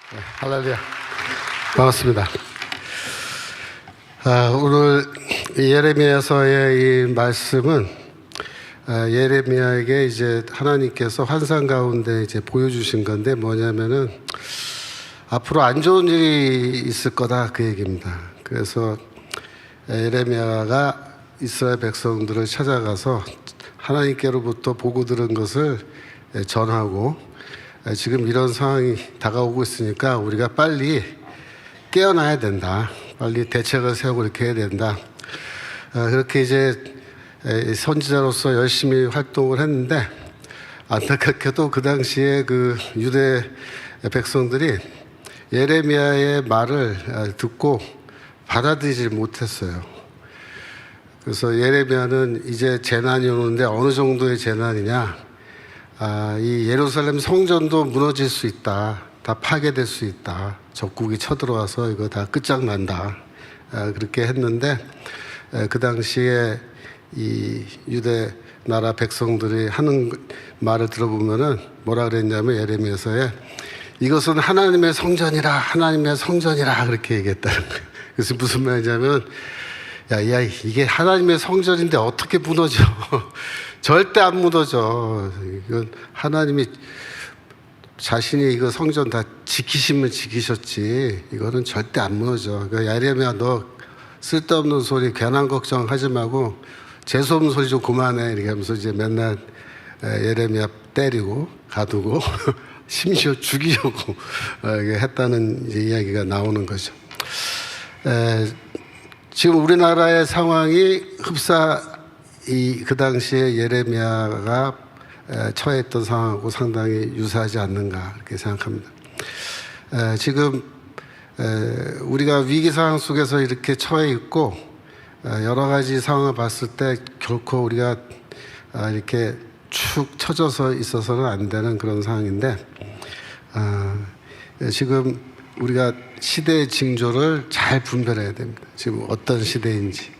할렐루야. 반갑습니다. 오늘 예레미야서의 이 말씀은 예레미야에게 이제 하나님께서 환상 가운데 이제 보여주신 건데 뭐냐면은 앞으로 안 좋은 일이 있을 거다 그 얘기입니다. 그래서 예레미야가 이스라엘 백성들을 찾아가서 하나님께로부터 보고 들은 것을 전하고 지금 이런 상황이 다가오고 있으니까 우리가 빨리 깨어나야 된다. 빨리 대책을 세우고 이렇게 해야 된다. 그렇게 이제 선지자로서 열심히 활동을 했는데 안타깝게도 그 당시에 그 유대 백성들이 예레미야의 말을 듣고 받아들이지 못했어요. 그래서 예레미야는 이제 재난이 오는데 어느 정도의 재난이냐? 이 예루살렘 성전도 무너질 수 있다. 다 파괴될 수 있다. 적국이 쳐들어와서 이거 다 끝장난다. 그렇게 했는데 그 당시에 이 유대 나라 백성들이 하는 말을 들어보면은 뭐라 그랬냐면 예레미야서에 이것은 하나님의 성전이라 하나님의 성전이라 그렇게 얘기했다는 거예요. 그래서 무슨 말이냐면 야, 이게 하나님의 성전인데 어떻게 무너져? 절대 안 무너져. 이건 하나님이 자신이 이거 성전 다 지키시면 지키셨지. 이거는 절대 안 무너져. 그러니까 예레미야 너 쓸데없는 소리, 괜한 걱정하지 말고 재수없는 소리 좀 그만해. 이렇게 하면서 이제 맨날 예레미야 때리고 가두고 심지어 죽이려고 했다는 이제 이야기가 나오는 거죠. 지금 우리나라의 상황이 흡사 그 당시에 예레미야가 처했던 상황하고 상당히 유사하지 않는가 이렇게 생각합니다. 지금 우리가 위기 상황 속에서 이렇게 처해 있고 여러 가지 상황을 봤을 때 결코 우리가 이렇게 축 처져서 있어서는 안 되는 그런 상황인데 지금 우리가 시대의 징조를 잘 분별해야 됩니다. 지금 어떤 시대인지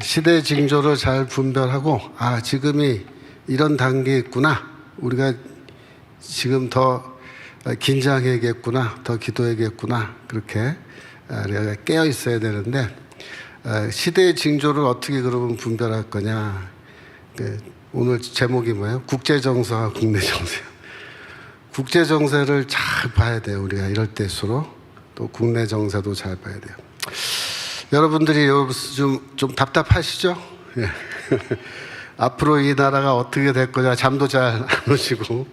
시대의 징조를 잘 분별하고 지금이 이런 단계에 있구나. 우리가 지금 더 긴장해야겠구나. 더 기도해야겠구나. 그렇게 우리가 깨어 있어야 되는데 시대의 징조를 어떻게 그러면 분별할 거냐. 오늘 제목이 뭐예요? 국제정세와 국내정세. 국제정세를 잘 봐야 돼요. 우리가 이럴 때일수록 또 국내정세도 잘 봐야 돼요. 여러분들이 좀 답답하시죠? 예. 앞으로 이 나라가 어떻게 될 거냐 잠도 잘 안 오시고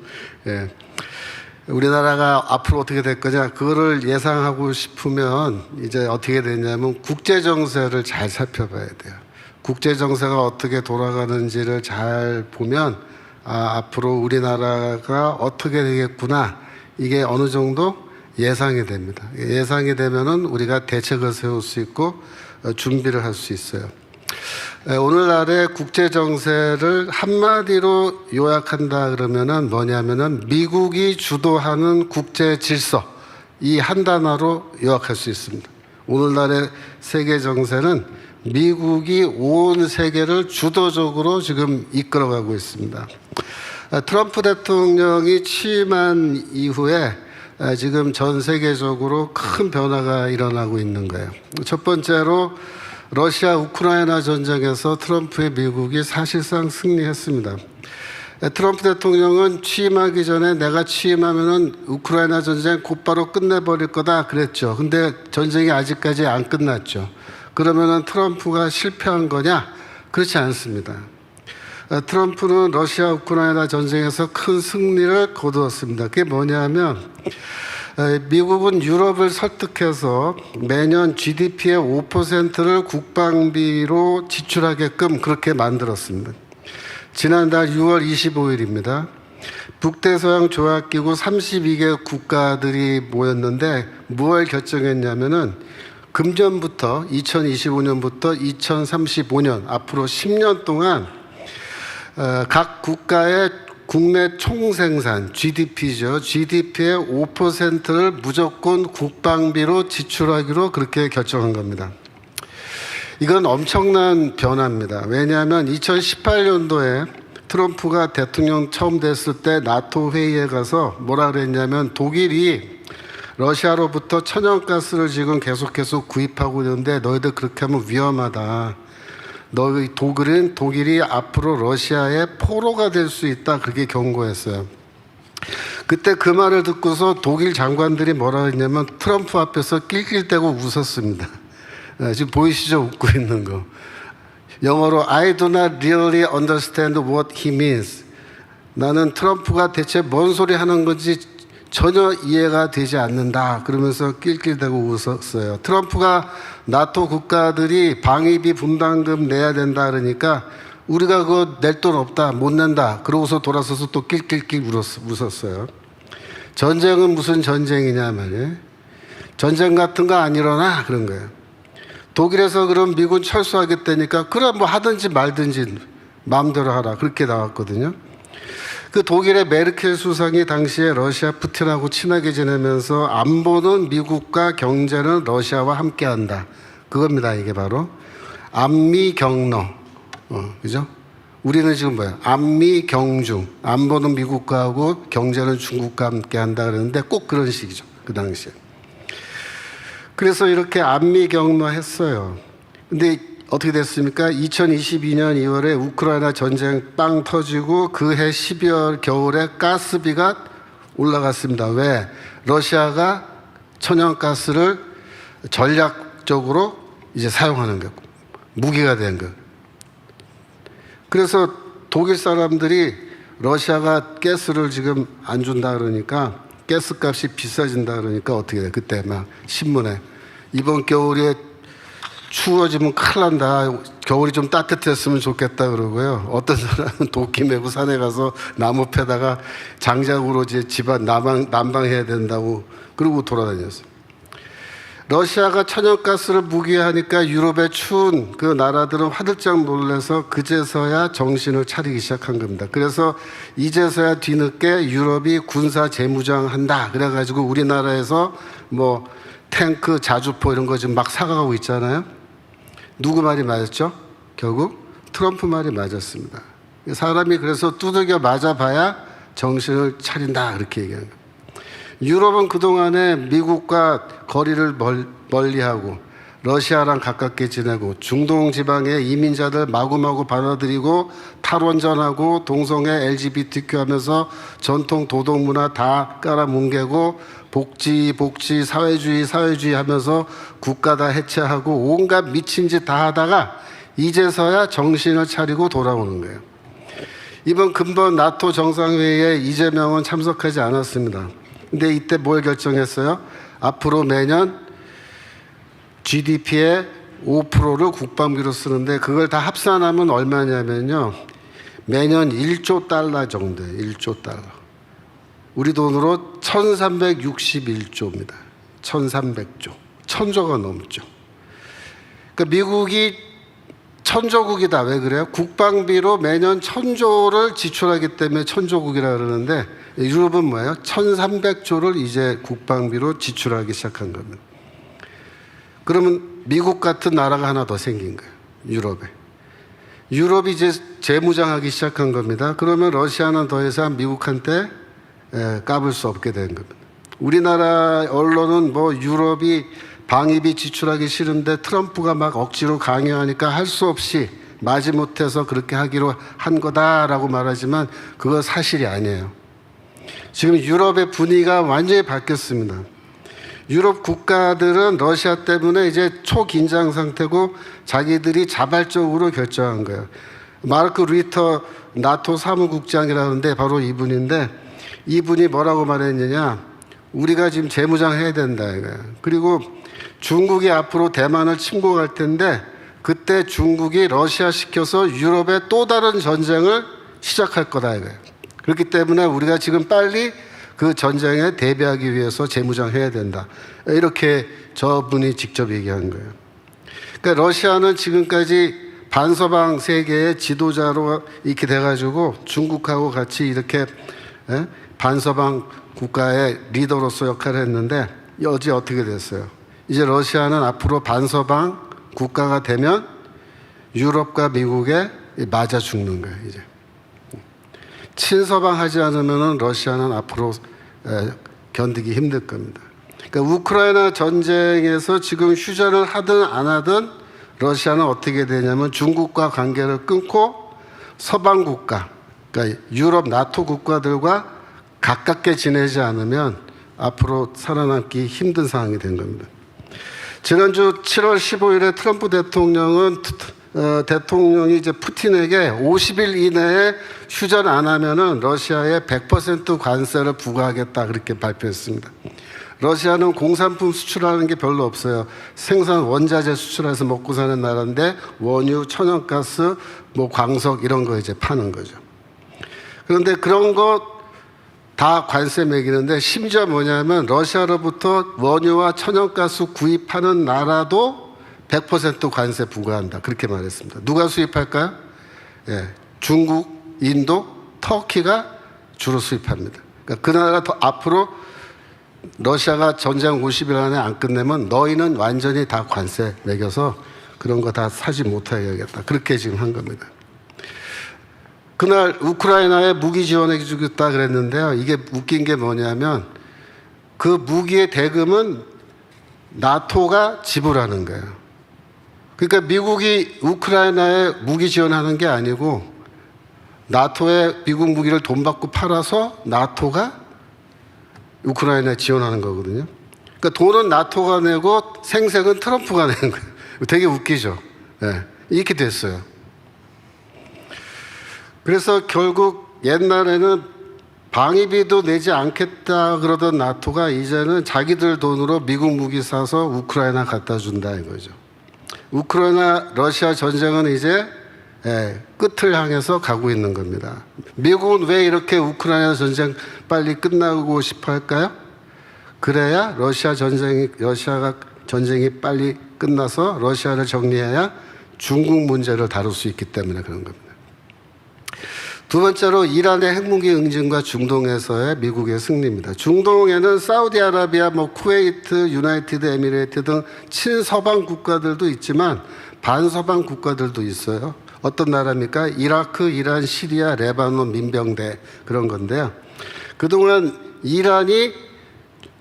예. 우리나라가 앞으로 어떻게 될 거냐 그거를 예상하고 싶으면 이제 어떻게 되냐면 국제정세를 잘 살펴봐야 돼요. 국제정세가 어떻게 돌아가는지를 잘 보면 앞으로 우리나라가 어떻게 되겠구나 이게 어느 정도 예상이 됩니다. 예상이 되면은 우리가 대책을 세울 수 있고 준비를 할 수 있어요. 오늘날의 국제 정세를 한마디로 요약한다 그러면은 뭐냐면은 미국이 주도하는 국제 질서 이 한 단어로 요약할 수 있습니다. 오늘날의 세계 정세는 미국이 온 세계를 주도적으로 지금 이끌어가고 있습니다. 트럼프 대통령이 취임한 이후에 지금 전 세계적으로 큰 변화가 일어나고 있는 거예요. 첫 번째로 러시아 우크라이나 전쟁에서 트럼프의 미국이 사실상 승리했습니다. 트럼프 대통령은 취임하기 전에 내가 취임하면은 우크라이나 전쟁 곧바로 끝내버릴 거다 그랬죠. 근데 전쟁이 아직까지 안 끝났죠. 그러면은 트럼프가 실패한 거냐? 그렇지 않습니다. 트럼프는 러시아 우크라이나 전쟁에서 큰 승리를 거두었습니다. 그게 뭐냐면 미국은 유럽을 설득해서 매년 GDP의 5%를 국방비로 지출하게끔 그렇게 만들었습니다. 지난달 6월 25일입니다. 북대서양 조약기구 32개 국가들이 모였는데 뭘 결정했냐면은 금년부터 2025년부터 2035년 앞으로 10년 동안 각 국가의 국내 총생산 GDP죠. GDP의 5%를 무조건 국방비로 지출하기로 그렇게 결정한 겁니다. 이건 엄청난 변화입니다. 왜냐하면 2018년도에 트럼프가 대통령 처음 됐을 때 나토 회의에 가서 뭐라 그랬냐면 독일이 러시아로부터 천연가스를 지금 계속해서 구입하고 있는데 너희들 그렇게 하면 위험하다. 너희 독일이 앞으로 러시아의 포로가 될 수 있다. 그렇게 경고했어요. 그때 그 말을 듣고서 독일 장관들이 뭐라 했냐면 트럼프 앞에서 낄낄대고 웃었습니다. 지금 보이시죠? 웃고 있는 거. 영어로 I do not really understand what he means. 나는 트럼프가 대체 뭔 소리 하는 건지 전혀 이해가 되지 않는다. 그러면서 낄낄대고 웃었어요. 트럼프가 나토 국가들이 방위비 분담금 내야 된다 그러니까 우리가 그거 낼 돈 없다, 못 낸다. 그러고서 돌아서서 또 낄낄낄 웃었어요. 전쟁은 무슨 전쟁이냐 말이에요. 전쟁 같은 거 안 일어나 그런 거예요. 독일에서 그럼 미군 철수하겠다니까 그래 뭐 하든지 말든지 마음대로 하라 그렇게 나왔거든요. 그 독일의 메르켈 수상이 당시에 러시아 푸틴하고 친하게 지내면서 안보는 미국과 경제는 러시아와 함께한다. 그겁니다. 이게 바로 안미 경로. 그죠? 우리는 지금 뭐야? 안미 경중. 안보는 미국과 하고 경제는 중국과 함께한다 그러는데 꼭 그런 식이죠. 그 당시에. 그래서 이렇게 안미 경로 했어요. 근데 어떻게 됐습니까? 2022년 2월에 우크라이나 전쟁 빵 터지고 그 해 12월 겨울에 가스비가 올라갔습니다. 왜? 러시아가 천연가스를 전략적으로 이제 사용하는 거, 무기가 된 거. 그래서 독일 사람들이 러시아가 가스를 지금 안 준다 그러니까 가스값이 비싸진다 그러니까 어떻게 돼? 그때 막 신문에 이번 겨울에 추워지면 큰일 난다. 겨울이 좀 따뜻했으면 좋겠다 그러고요. 어떤 사람은 도끼 메고 산에 가서 나무 패다가 장작으로 이제 집안 난방해야 된다고 그러고 돌아다녔어요. 러시아가 천연가스를 무기화하니까 유럽의 추운 그 나라들은 화들짝 놀라서 그제서야 정신을 차리기 시작한 겁니다. 그래서 이제서야 뒤늦게 유럽이 군사 재무장한다. 그래가지고 우리나라에서 뭐 탱크, 자주포 이런 거 지금 막 사가고 있잖아요. 누구 말이 맞았죠? 결국 트럼프 말이 맞았습니다. 사람이 그래서 두들겨 맞아봐야 정신을 차린다 그렇게 얘기하는 거예요. 유럽은 그동안에 미국과 거리를 멀리하고 러시아랑 가깝게 지내고 중동 지방의 이민자들 마구마구 받아들이고 탈원전하고 동성애 LGBTQ 하면서 전통 도덕문화 다 깔아뭉개고 복지 사회주의 하면서 국가 다 해체하고 온갖 미친 짓 다 하다가 이제서야 정신을 차리고 돌아오는 거예요. 이번 근본 나토 정상회의에 이재명은 참석하지 않았습니다. 근데 이때 뭘 결정했어요? 앞으로 매년 GDP의 5%를 국방비로 쓰는데 그걸 다 합산하면 얼마냐면요. 매년 1조 달러 정도예요. 1조 달러. 우리 돈으로 1361조입니다. 1300조. 1000조가 넘죠. 그러니까 미국이 천조국이다. 왜 그래요? 국방비로 매년 1000조를 지출하기 때문에 천조국이라 그러는데 유럽은 뭐예요? 1300조를 이제 국방비로 지출하기 시작한 겁니다. 그러면 미국 같은 나라가 하나 더 생긴 거예요. 유럽에. 유럽이 이제 재무장하기 시작한 겁니다. 그러면 러시아는 더 이상 미국한테 까불 수 없게 된 겁니다. 우리나라 언론은 뭐 유럽이 방위비 지출하기 싫은데 트럼프가 막 억지로 강요하니까 할 수 없이 마지못해서 그렇게 하기로 한 거다라고 말하지만 그거 사실이 아니에요. 지금 유럽의 분위기가 완전히 바뀌었습니다. 유럽 국가들은 러시아 때문에 이제 초긴장 상태고 자기들이 자발적으로 결정한 거예요. 마르크 루이터 나토 사무국장이라는데 바로 이분인데 이분이 뭐라고 말했느냐. 우리가 지금 재무장해야 된다 이거예요. 그리고 중국이 앞으로 대만을 침공할 텐데 그때 중국이 러시아 시켜서 유럽의 또 다른 전쟁을 시작할 거다 이거예요. 그렇기 때문에 우리가 지금 빨리 그 전쟁에 대비하기 위해서 재무장해야 된다. 이렇게 저분이 직접 얘기한 거예요. 그러니까 러시아는 지금까지 반서방 세계의 지도자로 이렇게 돼가지고 중국하고 같이 이렇게 반서방 국가의 리더로서 역할을 했는데 어제 어떻게 됐어요? 이제 러시아는 앞으로 반서방 국가가 되면 유럽과 미국에 맞아 죽는 거예요. 이제 친서방 하지 않으면 러시아는 앞으로 견디기 힘들 겁니다. 그러니까 우크라이나 전쟁에서 지금 휴전을 하든 안 하든 러시아는 어떻게 되냐면 중국과 관계를 끊고 서방 국가, 그러니까 유럽 나토 국가들과 가깝게 지내지 않으면 앞으로 살아남기 힘든 상황이 된 겁니다. 지난주 7월 15일에 트럼프 대통령은 대통령이 이제 푸틴에게 50일 이내에 휴전 안 하면은 러시아에 100% 관세를 부과하겠다 그렇게 발표했습니다. 러시아는 공산품 수출하는 게 별로 없어요. 생산 원자재 수출해서 먹고 사는 나라인데 원유, 천연가스, 뭐 광석 이런 거 이제 파는 거죠. 그런데 그런 거 다 관세 매기는데 심지어 뭐냐면 러시아로부터 원유와 천연가스 구입하는 나라도 100% 관세 부과한다. 그렇게 말했습니다. 누가 수입할까요? 예, 중국, 인도, 터키가 주로 수입합니다. 그러니까 그 나라가 더 앞으로 러시아가 전쟁 50일 안에 안 끝내면 너희는 완전히 다 관세 매겨서 그런 거 다 사지 못하게 하겠다. 그렇게 지금 한 겁니다. 그날 우크라이나에 무기 지원해 주겠다 그랬는데요. 이게 웃긴 게 뭐냐면 그 무기의 대금은 나토가 지불하는 거예요. 그러니까 미국이 우크라이나에 무기 지원하는 게 아니고 나토에 미국 무기를 돈 받고 팔아서 나토가 우크라이나에 지원하는 거거든요. 그러니까 돈은 나토가 내고 생색은 트럼프가 내는 거예요. 되게 웃기죠. 네, 이렇게 됐어요. 그래서 결국 옛날에는 방위비도 내지 않겠다 그러던 나토가 이제는 자기들 돈으로 미국 무기 사서 우크라이나 갖다 준다 이거죠. 우크라이나 러시아 전쟁은 이제 끝을 향해서 가고 있는 겁니다. 미국은 왜 이렇게 우크라이나 전쟁 빨리 끝나고 싶어 할까요? 그래야 러시아가 전쟁이 빨리 끝나서 러시아를 정리해야 중국 문제를 다룰 수 있기 때문에 그런 겁니다. 두 번째로 이란의 핵무기 응징과 중동에서의 미국의 승리입니다. 중동에는 사우디아라비아, 쿠웨이트, 유나이티드 에미레이트 등 친서방 국가들도 있지만 반서방 국가들도 있어요. 어떤 나라입니까? 이라크, 이란, 시리아, 레바논 민병대 그런 건데요. 그동안 이란이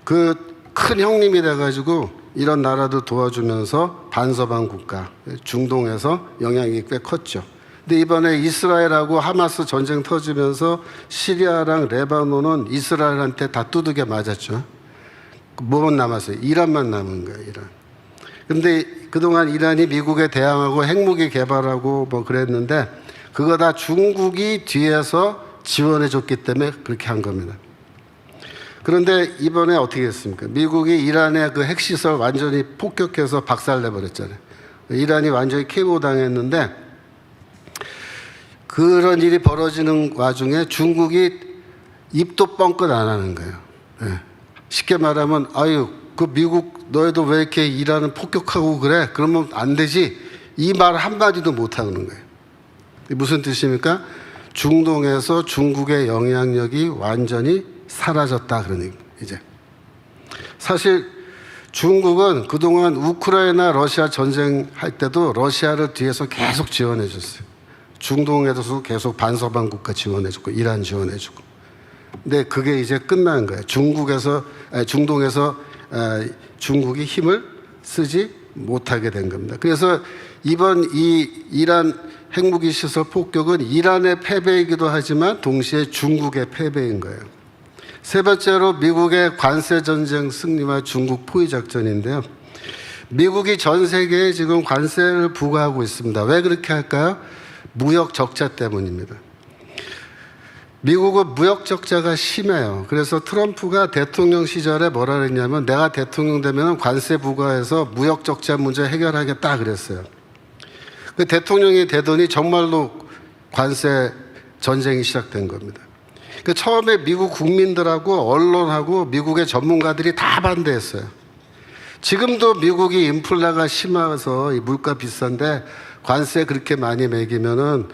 그 큰 형님이 돼가지고 이런 나라도 도와주면서 반서방 국가, 중동에서 영향이 꽤 컸죠. 근데 이번에 이스라엘하고 하마스 전쟁 터지면서 시리아랑 레바논은 이스라엘한테 다 두들겨 맞았죠. 뭐만 남았어요? 이란만 남은 거예요, 이란. 근데 그동안 이란이 미국에 대항하고 핵무기 개발하고 뭐 그랬는데 그거 다 중국이 뒤에서 지원해 줬기 때문에 그렇게 한 겁니다. 그런데 이번에 어떻게 했습니까? 미국이 이란의 그 핵시설 완전히 폭격해서 박살내버렸잖아요. 이란이 완전히 KO 당했는데 그런 일이 벌어지는 와중에 중국이 입도 뻥끗 안 하는 거예요. 네. 쉽게 말하면 아유 그 미국 너희도 왜 이렇게 이란을 폭격하고 그래? 그러면 안 되지. 이 말 한마디도 못 하는 거예요. 무슨 뜻입니까? 중동에서 중국의 영향력이 완전히 사라졌다 그런 얘기. 이제 사실 중국은 그동안 우크라이나 러시아 전쟁할 때도 러시아를 뒤에서 계속 지원해 줬어요. 중동에서도 계속 반서방 국가 지원해 주고 이란 지원해 주고. 근데 그게 이제 끝난 거예요. 중동에서 중국이 힘을 쓰지 못하게 된 겁니다. 그래서 이번 이 이란 핵무기 시설 폭격은 이란의 패배이기도 하지만 동시에 중국의 패배인 거예요. 세 번째로 미국의 관세 전쟁 승리와 중국 포위 작전인데요. 미국이 전 세계에 지금 관세를 부과하고 있습니다. 왜 그렇게 할까요? 무역 적자 때문입니다. 미국은 무역 적자가 심해요. 그래서 트럼프가 대통령 시절에 뭐라 그랬냐면 내가 대통령 되면 관세 부과해서 무역 적자 문제 해결하겠다 그랬어요. 그 대통령이 되더니 정말로 관세 전쟁이 시작된 겁니다. 그 처음에 미국 국민들하고 언론하고 미국의 전문가들이 다 반대했어요. 지금도 미국이 인플레가 심해서 이 물가 비싼데 관세 그렇게 많이 매기면은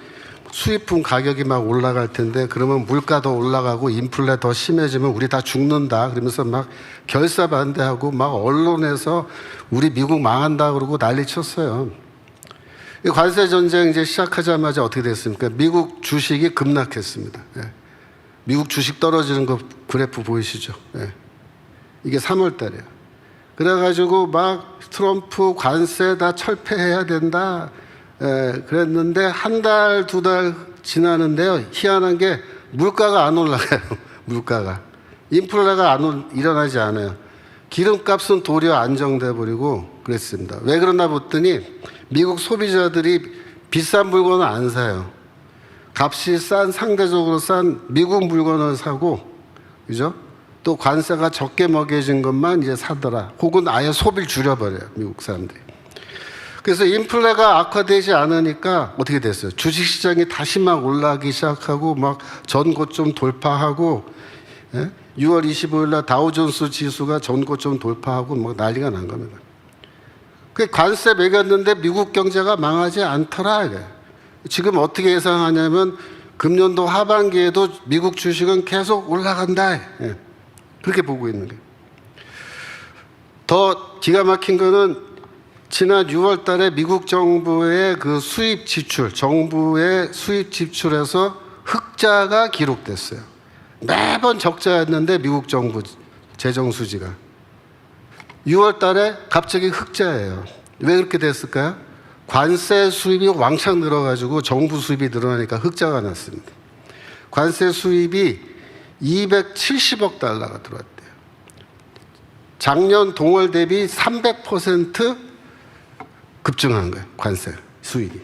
수입품 가격이 막 올라갈 텐데 그러면 물가 더 올라가고 인플레 더 심해지면 우리 다 죽는다 그러면서 막 결사 반대하고 막 언론에서 우리 미국 망한다 그러고 난리 쳤어요. 이 관세 전쟁 이제 시작하자마자 어떻게 됐습니까? 미국 주식이 급락했습니다. 예. 미국 주식 떨어지는 거 그래프 보이시죠? 예. 이게 3월 달이에요. 그래가지고 막 트럼프 관세 다 철폐해야 된다. 그랬는데 한 달, 두 달 지나는데요. 희한한 게 물가가 안 올라가요. 물가가. 인플레가 일어나지 않아요. 기름값은 도리어 안정돼 버리고 그랬습니다. 왜 그러나 봤더니 미국 소비자들이 비싼 물건을 안 사요. 값이 상대적으로 싼 미국 물건을 사고, 그죠? 또 관세가 적게 먹여진 것만 이제 사더라. 혹은 아예 소비를 줄여버려요. 미국 사람들이. 그래서 인플레가 악화되지 않으니까 어떻게 됐어요? 주식시장이 다시 막 올라가기 시작하고 막 전고점 돌파하고, 6월 25일 날 다우존스 지수가 전고점 돌파하고 막 난리가 난 겁니다. 그 관세 매겼는데 미국 경제가 망하지 않더라. 이게. 지금 어떻게 예상하냐면 금년도 하반기에도 미국 주식은 계속 올라간다. 그렇게 보고 있는 거예요. 더 기가 막힌 거는 지난 6월 달에 미국 정부의 그 수입 지출, 정부의 수입 지출에서 흑자가 기록됐어요. 매번 적자였는데 미국 정부 재정 수지가 6월 달에 갑자기 흑자예요. 왜 그렇게 됐을까요? 관세 수입이 왕창 늘어가지고 정부 수입이 늘어나니까 흑자가 났습니다. 관세 수입이 270억 달러가 들어왔대요. 작년 동월 대비 300% 급증한 거예요. 관세 수입이.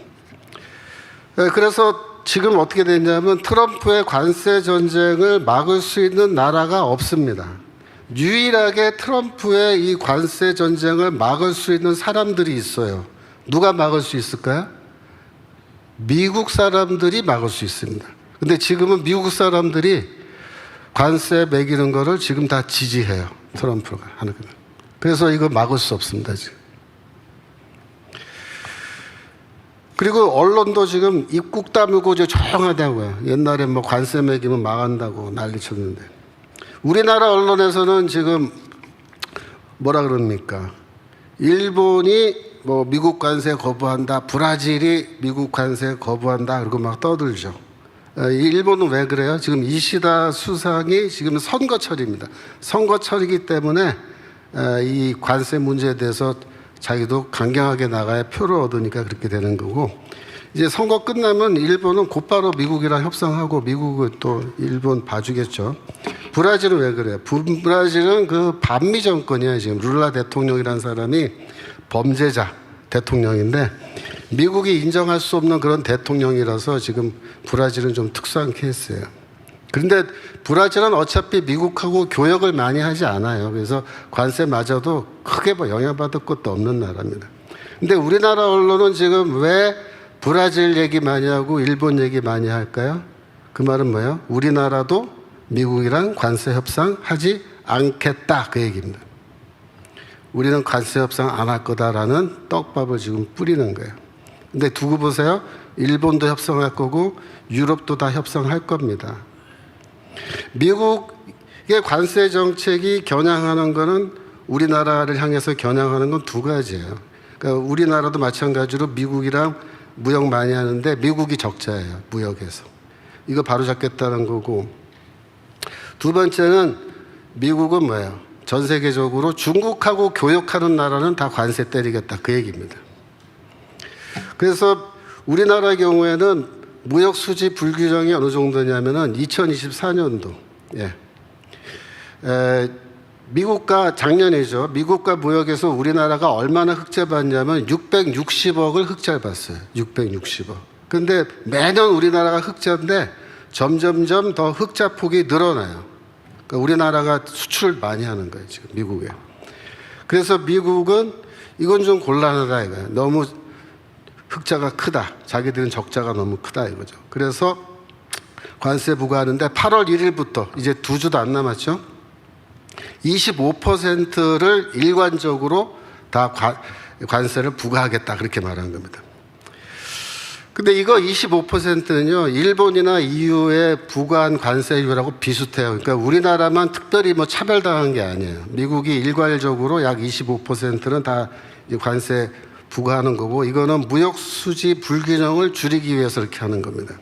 그래서 지금 어떻게 됐냐면 트럼프의 관세 전쟁을 막을 수 있는 나라가 없습니다. 유일하게 트럼프의 이 관세 전쟁을 막을 수 있는 사람들이 있어요. 누가 막을 수 있을까요? 미국 사람들이 막을 수 있습니다. 근데 지금은 미국 사람들이 관세 매기는 거를 지금 다 지지해요. 트럼프가 하는 거는. 그래서 이거 막을 수 없습니다, 지금. 그리고 언론도 지금 입국 다물고 이제 조용하다고요. 옛날에 뭐 관세 매기면 망한다고 난리 쳤는데. 우리나라 언론에서는 지금 뭐라 그럽니까? 일본이 뭐 미국 관세 거부한다. 브라질이 미국 관세 거부한다. 그리고 막 떠들죠. 일본은 왜 그래요? 지금 이시다 수상이 지금 선거철입니다. 선거철이기 때문에 이 관세 문제에 대해서 자기도 강경하게 나가야 표를 얻으니까 그렇게 되는 거고, 이제 선거 끝나면 일본은 곧바로 미국이랑 협상하고 미국은 또 일본 봐주겠죠. 브라질은 왜 그래요? 브라질은 그 반미 정권이에요. 지금 룰라 대통령이라는 사람이 범죄자 대통령인데 미국이 인정할 수 없는 그런 대통령이라서 지금 브라질은 좀 특수한 케이스예요. 그런데 브라질은 어차피 미국하고 교역을 많이 하지 않아요. 그래서 관세 맞아도 크게 뭐 영향받을 것도 없는 나라입니다. 근데 우리나라 언론은 지금 왜 브라질 얘기 많이 하고 일본 얘기 많이 할까요? 그 말은 뭐예요? 우리나라도 미국이랑 관세 협상 하지 않겠다, 그 얘기입니다. 우리는 관세 협상 안 할 거다라는 떡밥을 지금 뿌리는 거예요. 근데 두고 보세요. 일본도 협상할 거고 유럽도 다 협상할 겁니다. 미국의 관세 정책이 겨냥하는 거는 우리나라를 향해서 겨냥하는 건 두 가지예요. 그러니까 우리나라도 마찬가지로 미국이랑 무역 많이 하는데 미국이 적자예요. 무역에서. 이거 바로잡겠다는 거고, 두 번째는 미국은 뭐예요? 전 세계적으로 중국하고 교역하는 나라는 다 관세 때리겠다, 그 얘기입니다. 그래서 우리나라의 경우에는 무역 수지 불규정이 어느 정도냐면은 2024년도 미국과 작년이죠. 미국과 무역에서 우리나라가 얼마나 흑자 받냐면 660억을 흑자를 봤어요. 660억. 근데 매년 우리나라가 흑자인데 점점점 더 흑자 폭이 늘어나요. 그러니까 우리나라가 수출을 많이 하는 거예요, 지금 미국에. 그래서 미국은 이건 좀 곤란하다 이거예요. 너무 흑자가 크다. 자기들은 적자가 너무 크다 이거죠. 그래서 관세 부과하는데 8월 1일부터 이제 2주도 안 남았죠. 25%를 일관적으로 다 관세를 부과하겠다, 그렇게 말한 겁니다. 근데 이거 25%는요, 일본이나 EU에 부과한 관세율하고 비슷해요. 그러니까 우리나라만 특별히 뭐 차별당한 게 아니에요. 미국이 일괄적으로 약 25%는 다 관세 부과하는 거고, 이거는 무역 수지 불균형을 줄이기 위해서 이렇게 하는 겁니다.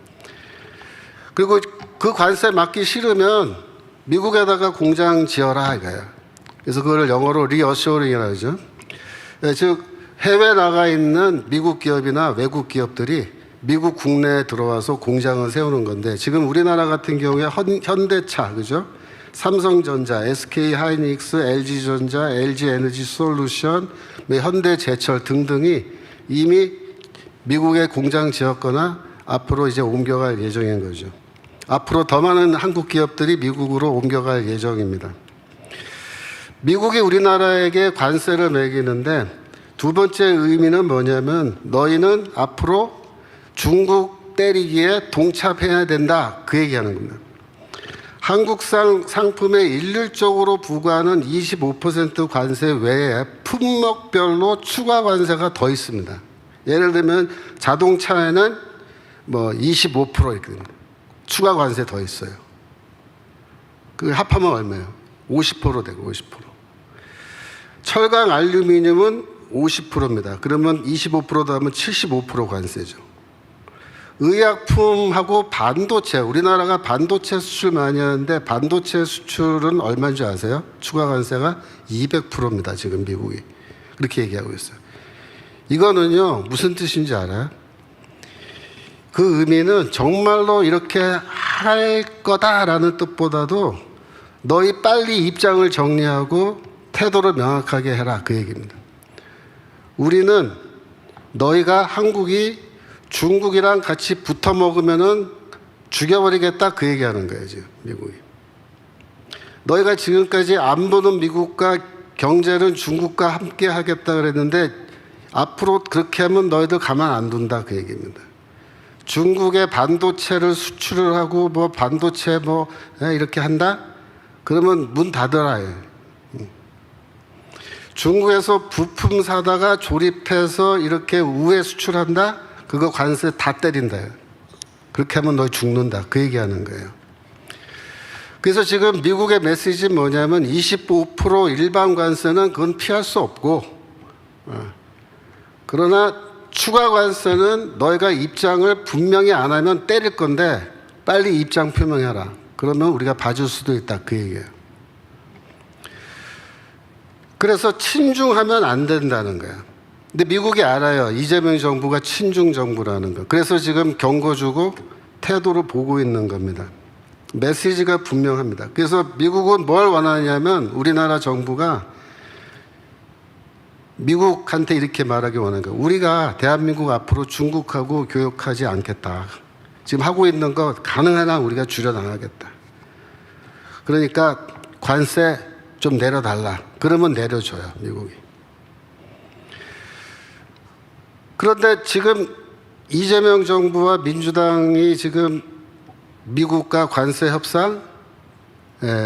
그리고 그 관세 맡기 싫으면 미국에다가 공장 지어라 이거예요. 그래서 그걸 영어로 리어쇼링이라고 하죠. 즉 해외 나가 있는 미국 기업이나 외국 기업들이 미국 국내에 들어와서 공장을 세우는 건데, 지금 우리나라 같은 경우에 현대차, 그죠? 삼성전자, SK하이닉스, LG전자, LG에너지솔루션, 현대제철 등등이 이미 미국에 공장 지었거나 앞으로 이제 옮겨갈 예정인 거죠. 앞으로 더 많은 한국 기업들이 미국으로 옮겨갈 예정입니다. 미국이 우리나라에게 관세를 매기는데 두 번째 의미는 뭐냐면, 너희는 앞으로 중국 때리기에 동참해야 된다, 그 얘기하는 겁니다. 한국산 상품에 일률적으로 부과하는 25% 관세 외에 품목별로 추가 관세가 더 있습니다. 예를 들면 자동차에는 25% 이렇게 추가 관세 더 있어요. 그 합하면 얼마예요? 50% 되고 50%. 철강 알루미늄은 50%입니다. 그러면 25% 더하면 75% 관세죠. 의약품하고 반도체, 우리나라가 반도체 수출 많이 하는데 반도체 수출은 얼마인 줄 아세요? 추가 관세가 200%입니다. 지금 미국이. 그렇게 얘기하고 있어요. 이거는요, 무슨 뜻인지 알아요? 그 의미는 정말로 이렇게 할 거다라는 뜻보다도 너희 빨리 입장을 정리하고 태도를 명확하게 해라, 그 얘기입니다. 우리는 너희가 한국이 중국이랑 같이 붙어 먹으면은 죽여버리겠다, 그 얘기하는 거예요, 지금 미국이. 너희가 지금까지 안보는 미국과 경제는 중국과 함께 하겠다 그랬는데 앞으로 그렇게 하면 너희들 가만 안 둔다, 그 얘기입니다. 중국에 반도체를 수출을 하고 반도체 이렇게 한다? 그러면 문 닫아라. 중국에서 부품 사다가 조립해서 이렇게 우회 수출한다? 그거 관세 다 때린다. 그렇게 하면 너 죽는다, 그 얘기하는 거예요. 그래서 지금 미국의 메시지는 뭐냐면 25% 일반 관세는 그건 피할 수 없고, 그러나 추가 관세는 너희가 입장을 분명히 안 하면 때릴 건데 빨리 입장 표명해라. 그러면 우리가 봐줄 수도 있다, 그 얘기예요. 그래서 친중하면 안 된다는 거예요. 근데 미국이 알아요. 이재명 정부가 친중 정부라는 거. 그래서 지금 경고 주고 태도를 보고 있는 겁니다. 메시지가 분명합니다. 그래서 미국은 뭘 원하냐면 우리나라 정부가 미국한테 이렇게 말하기 원하는 거예요. 우리가 대한민국 앞으로 중국하고 교역하지 않겠다. 지금 하고 있는 거 가능한 한 우리가 줄여나가겠다. 그러니까 관세 좀 내려달라. 그러면 내려줘요, 미국이. 그런데 지금 이재명 정부와 민주당이 지금 미국과 관세 협상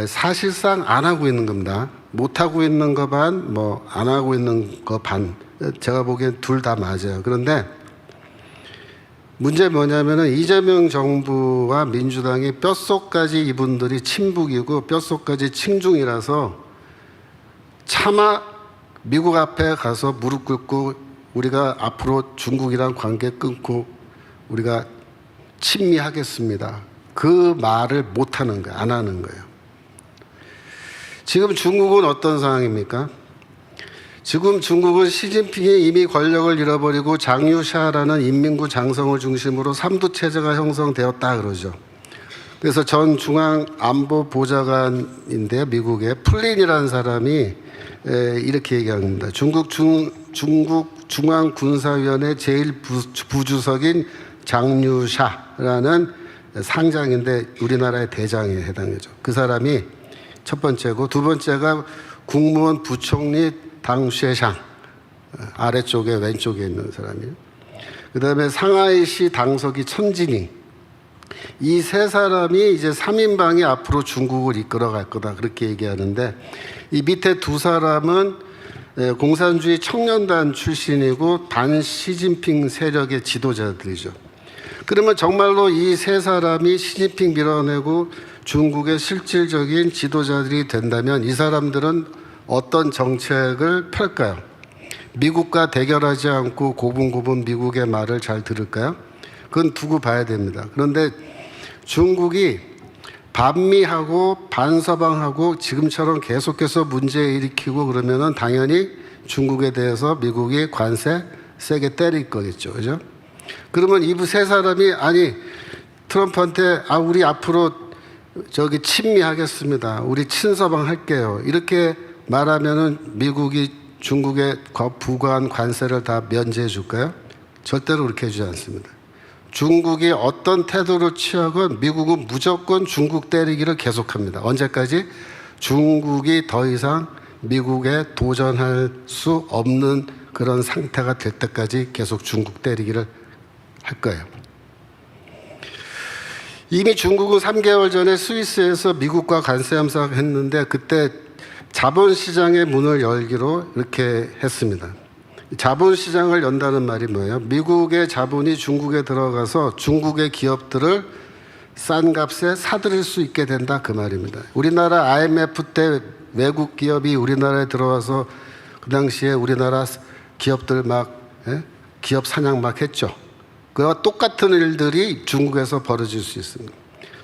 사실상 안 하고 있는 겁니다. 못 하고 있는 거 반, 안 하고 있는 거 반. 제가 보기엔 둘 다 맞아요. 그런데 문제 뭐냐면은 이재명 정부와 민주당이 뼛속까지 이분들이 친북이고 뼛속까지 친중이라서 차마 미국 앞에 가서 무릎 꿇고 우리가 앞으로 중국이랑 관계 끊고 우리가 친미하겠습니다, 그 말을 못 하는 거예요. 안 하는 거예요. 지금 중국은 어떤 상황입니까? 지금 중국은 시진핑이 이미 권력을 잃어버리고 장유샤라는 인민구 장성을 중심으로 삼두 체제가 형성되었다 그러죠. 그래서 전 중앙안보보좌관인데요, 미국의 플린이라는 사람이 이렇게 얘기합니다. 중국 중앙군사위원회 제1부주석인 장유샤라는 상장인데 우리나라의 대장에 해당하죠. 그 사람이 첫 번째고, 두 번째가 국무원 부총리 당쉐샹, 아래쪽에 왼쪽에 있는 사람이에요. 그 다음에 상하이시 당서기 천진이, 이 세 사람이 이제 3인방이 앞으로 중국을 이끌어갈 거다, 그렇게 얘기하는데, 이 밑에 두 사람은 공산주의 청년단 출신이고 반 시진핑 세력의 지도자들이죠. 그러면 정말로 이 세 사람이 시진핑 밀어내고 중국의 실질적인 지도자들이 된다면 이 사람들은 어떤 정책을 펼까요? 미국과 대결하지 않고 고분고분 미국의 말을 잘 들을까요? 그건 두고 봐야 됩니다. 그런데 중국이 반미하고 반서방하고 지금처럼 계속해서 문제 일으키고 그러면은 당연히 중국에 대해서 미국이 관세 세게 때릴 거겠죠. 그죠? 그러면 이 세 사람이 아니 트럼프한테 우리 앞으로 저기 친미하겠습니다. 우리 친서방 할게요. 이렇게 말하면은 미국이 중국에 부과한 관세를 다 면제해 줄까요? 절대로 그렇게 해주지 않습니다. 중국이 어떤 태도를 취하건 미국은 무조건 중국 때리기를 계속합니다. 언제까지? 중국이 더 이상 미국에 도전할 수 없는 그런 상태가 될 때까지 계속 중국 때리기를 할 거예요. 이미 중국은 3개월 전에 스위스에서 미국과 관세 협상했는데 그때 자본시장의 문을 열기로 이렇게 했습니다. 자본시장을 연다는 말이 뭐예요? 미국의 자본이 중국에 들어가서 중국의 기업들을 싼 값에 사들일 수 있게 된다 그 말입니다. 우리나라 IMF 때 외국 기업이 우리나라에 들어와서 그 당시에 우리나라 기업들 기업 사냥 막 했죠. 그와 똑같은 일들이 중국에서 벌어질 수 있습니다.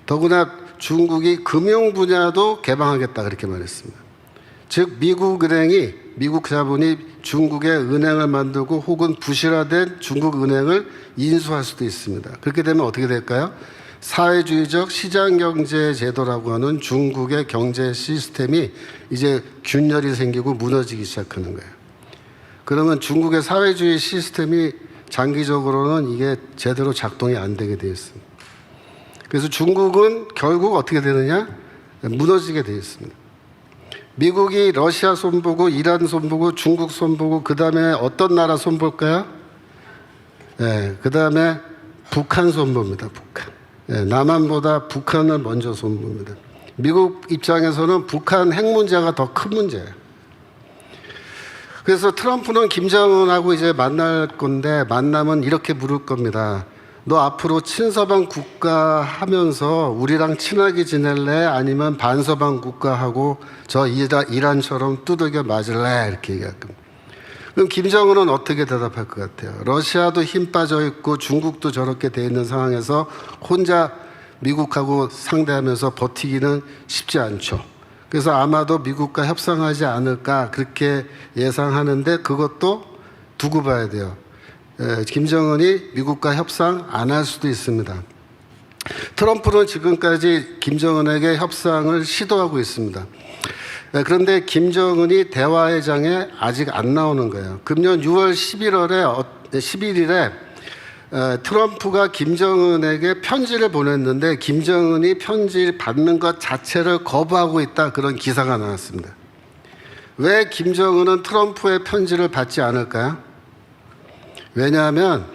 더구나 중국이 금융 분야도 개방하겠다 그렇게 말했습니다. 즉 미국 자본이 중국의 은행을 만들고 혹은 부실화된 중국 은행을 인수할 수도 있습니다. 그렇게 되면 어떻게 될까요? 사회주의적 시장경제 제도라고 하는 중국의 경제 시스템이 이제 균열이 생기고 무너지기 시작하는 거예요. 그러면 중국의 사회주의 시스템이 장기적으로는 이게 제대로 작동이 안 되게 되어 있습니다. 그래서 중국은 결국 어떻게 되느냐? 무너지게 되어 있습니다. 미국이 러시아 손보고 이란 손보고 중국 손보고 그 다음에 어떤 나라 손볼까요? 그 다음에 북한 손봅니다. 북한. 남한보다 북한을 먼저 손봅니다. 미국 입장에서는 북한 핵 문제가 더 큰 문제예요. 그래서 트럼프는 김정은하고 이제 만날 건데 만나면 이렇게 물을 겁니다. 너 앞으로 친서방 국가 하면서 우리랑 친하게 지낼래? 아니면 반서방 국가하고 저 이란처럼 두들겨 맞을래? 이렇게 얘기할 겁니다. 그럼 김정은은 어떻게 대답할 것 같아요? 러시아도 힘 빠져 있고 중국도 저렇게 돼 있는 상황에서 혼자 미국하고 상대하면서 버티기는 쉽지 않죠. 그래서 아마도 미국과 협상하지 않을까 그렇게 예상하는데 그것도 두고 봐야 돼요. 김정은이 미국과 협상 안 할 수도 있습니다. 트럼프는 지금까지 김정은에게 협상을 시도하고 있습니다. 그런데 김정은이 대화회장에 아직 안 나오는 거예요. 금년 6월 11일에 트럼프가 김정은에게 편지를 보냈는데 김정은이 편지 받는 것 자체를 거부하고 있다 그런 기사가 나왔습니다. 왜 김정은은 트럼프의 편지를 받지 않을까요? 왜냐하면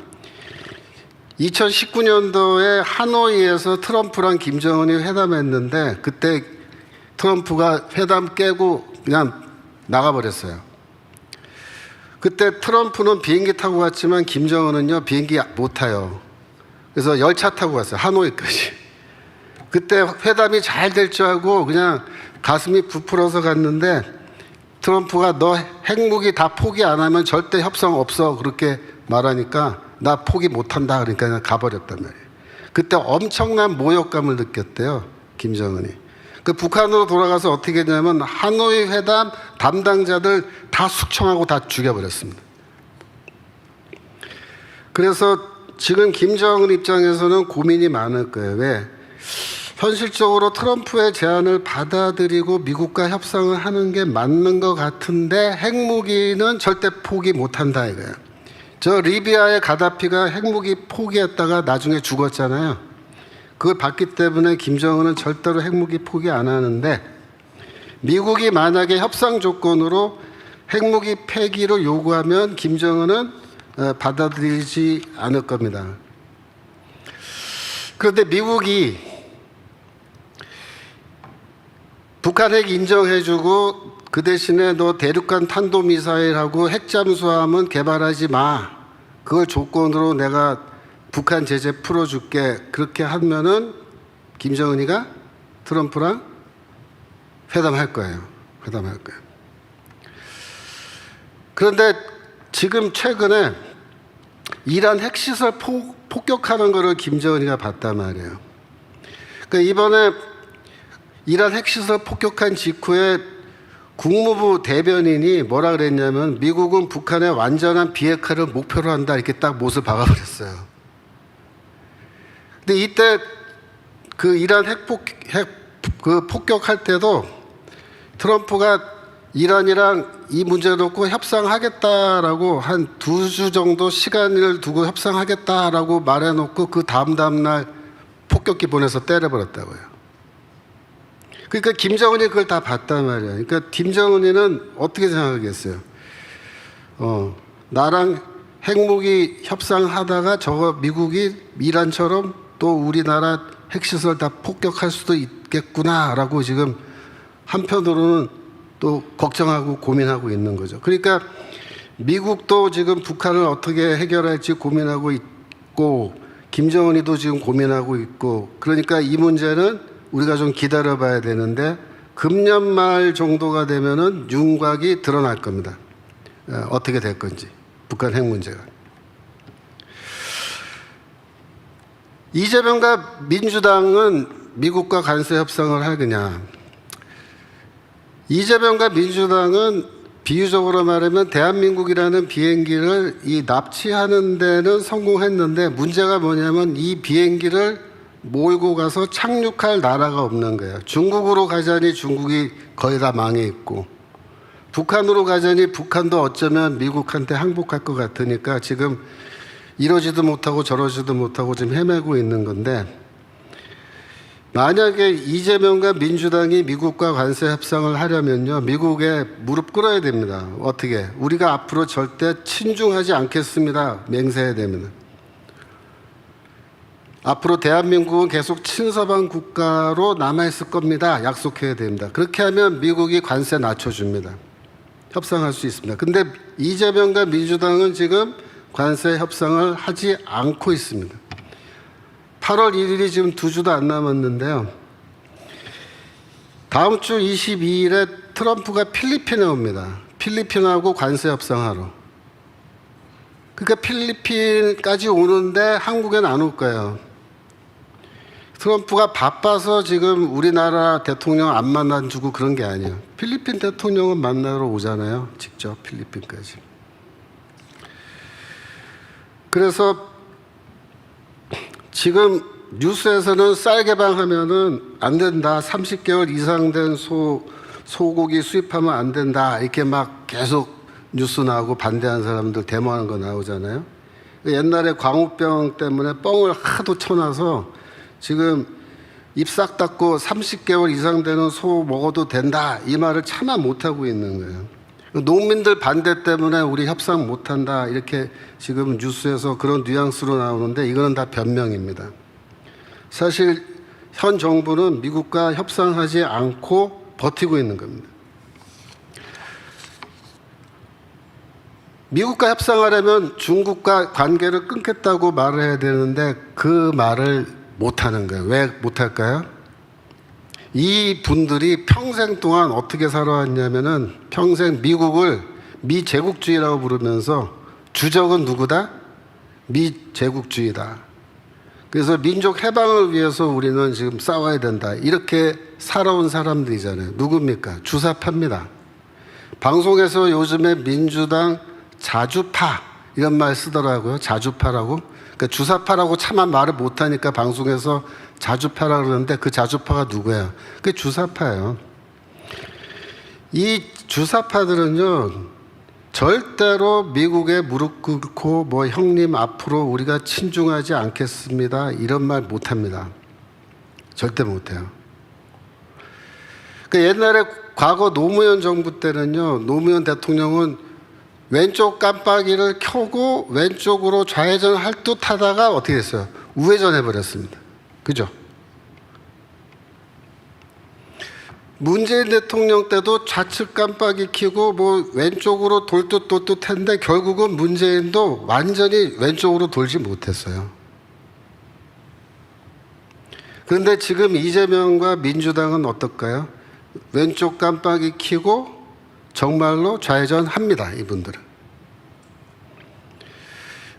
2019년도에 하노이에서 트럼프랑 김정은이 회담했는데 그때 트럼프가 회담 깨고 그냥 나가버렸어요. 그때 트럼프는 비행기 타고 갔지만 김정은은요 비행기 못 타요. 그래서 열차 타고 갔어요. 하노이까지. 그때 회담이 잘 될 줄 알고 그냥 가슴이 부풀어서 갔는데 트럼프가 너 핵무기 다 포기 안 하면 절대 협상 없어 그렇게 말하니까 나 포기 못한다 그러니까 그냥 가버렸단 말이에요. 그때 엄청난 모욕감을 느꼈대요. 김정은이. 그 북한으로 돌아가서 어떻게 했냐면 하노이 회담 담당자들 다 숙청하고 다 죽여버렸습니다. 그래서 지금 김정은 입장에서는 고민이 많을 거예요. 왜? 현실적으로 트럼프의 제안을 받아들이고 미국과 협상을 하는 게 맞는 것 같은데 핵무기는 절대 포기 못한다 이거예요. 저 리비아의 가다피가 핵무기 포기했다가 나중에 죽었잖아요. 그걸 봤기 때문에 김정은은 절대로 핵무기 포기 안 하는데 미국이 만약에 협상 조건으로 핵무기 폐기를 요구하면 김정은은 받아들이지 않을 겁니다. 그런데 미국이 북한 핵 인정해주고 그 대신에 너 대륙간 탄도미사일하고 핵잠수함은 개발하지 마. 그걸 조건으로 내가 북한 제재 풀어줄게. 그렇게 하면은 김정은이가 트럼프랑 회담할 거예요. 회담할 거예요. 그런데 지금 최근에 이란 핵시설 폭격하는 거를 김정은이가 봤단 말이에요. 그러니까 이번에 이란 핵시설 폭격한 직후에 국무부 대변인이 뭐라 그랬냐면 미국은 북한의 완전한 비핵화를 목표로 한다 이렇게 딱 못을 박아버렸어요. 근데 이때 그 이란 그 폭격할 때도 트럼프가 이란이랑 이 문제 놓고 협상하겠다라고 한 2주 정도 시간을 두고 협상하겠다라고 말해놓고 그 다음 날 폭격기 보내서 때려버렸다고요. 그러니까 김정은이 그걸 다 봤단 말이야. 그러니까 김정은이는 어떻게 생각하겠어요? 나랑 핵무기 협상하다가 저거 미국이 이란처럼 또 우리나라 핵시설 다 폭격할 수도 있겠구나라고 지금 한편으로는 또 걱정하고 고민하고 있는 거죠. 그러니까 미국도 지금 북한을 어떻게 해결할지 고민하고 있고 김정은이도 지금 고민하고 있고 그러니까 이 문제는 우리가 좀 기다려봐야 되는데 금년 말 정도가 되면은 윤곽이 드러날 겁니다. 어떻게 될 건지 북한 핵 문제가. 이재명과 민주당은 미국과 관세 협상을 하느냐. 이재명과 민주당은 비유적으로 말하면 대한민국이라는 비행기를 이 납치하는 데는 성공했는데 문제가 뭐냐면 이 비행기를 몰고 가서 착륙할 나라가 없는 거예요. 중국으로 가자니 중국이 거의 다 망해 있고 북한으로 가자니 북한도 어쩌면 미국한테 항복할 것 같으니까 지금 이러지도 못하고 저러지도 못하고 지금 헤매고 있는 건데 만약에 이재명과 민주당이 미국과 관세 협상을 하려면요. 미국에 무릎 꿇어야 됩니다. 어떻게? 우리가 앞으로 절대 친중하지 않겠습니다. 맹세해야 됩니다. 앞으로 대한민국은 계속 친서방 국가로 남아있을 겁니다. 약속해야 됩니다. 그렇게 하면 미국이 관세 낮춰줍니다. 협상할 수 있습니다. 근데 이재명과 민주당은 지금 관세 협상을 하지 않고 있습니다. 8월 1일이 지금 2주도 안 남았는데요. 다음 주 22일에 트럼프가 필리핀에 옵니다. 필리핀하고 관세 협상하러. 그러니까 필리핀까지 오는데 한국엔 안 올 거예요. 트럼프가 바빠서 지금 우리나라 대통령 안 만나주고 그런 게 아니에요. 필리핀 대통령은 만나러 오잖아요. 직접 필리핀까지. 그래서 지금 뉴스에서는 쌀 개방하면은 안 된다. 30개월 이상 된 소고기 수입하면 안 된다. 이렇게 막 계속 뉴스 나오고 반대하는 사람들 데모하는 거 나오잖아요. 옛날에 광우병 때문에 뻥을 하도 쳐놔서 지금 입 싹 닫고 30개월 이상 되는 소 먹어도 된다. 이 말을 차마 못하고 있는 거예요. 농민들 반대 때문에 우리 협상 못한다. 이렇게 지금 뉴스에서 그런 뉘앙스로 나오는데 이거는 다 변명입니다. 사실 현 정부는 미국과 협상하지 않고 버티고 있는 겁니다. 미국과 협상하려면 중국과 관계를 끊겠다고 말을 해야 되는데 그 말을 못하는 거예요. 왜 못할까요? 이 분들이 평생 동안 어떻게 살아왔냐면은 평생 미국을 미제국주의라고 부르면서 주적은 누구다? 미제국주의다. 그래서 민족 해방을 위해서 우리는 지금 싸워야 된다. 이렇게 살아온 사람들이잖아요. 누굽니까? 주사파입니다. 방송에서 요즘에 민주당 자주파 이런 말 쓰더라고요. 자주파라고. 그러니까 주사파라고 차마 말을 못하니까 방송에서 자주파라 그러는데 그 자주파가 누구예요? 그게 주사파예요. 이 주사파들은요 절대로 미국에 무릎 꿇고 뭐 형님 앞으로 우리가 친중하지 않겠습니다 이런 말 못합니다. 절대 못해요. 그러니까 옛날에 과거 노무현 정부 때는요 노무현 대통령은 왼쪽 깜빡이를 켜고 왼쪽으로 좌회전 할 듯 하다가 어떻게 됐어요? 우회전 해버렸습니다. 그죠? 문재인 대통령 때도 좌측 깜빡이 켜고 뭐 왼쪽으로 돌 듯 했는데 결국은 문재인도 완전히 왼쪽으로 돌지 못했어요. 그런데 지금 이재명과 민주당은 어떨까요? 왼쪽 깜빡이 켜고 정말로 좌회전합니다. 이분들은.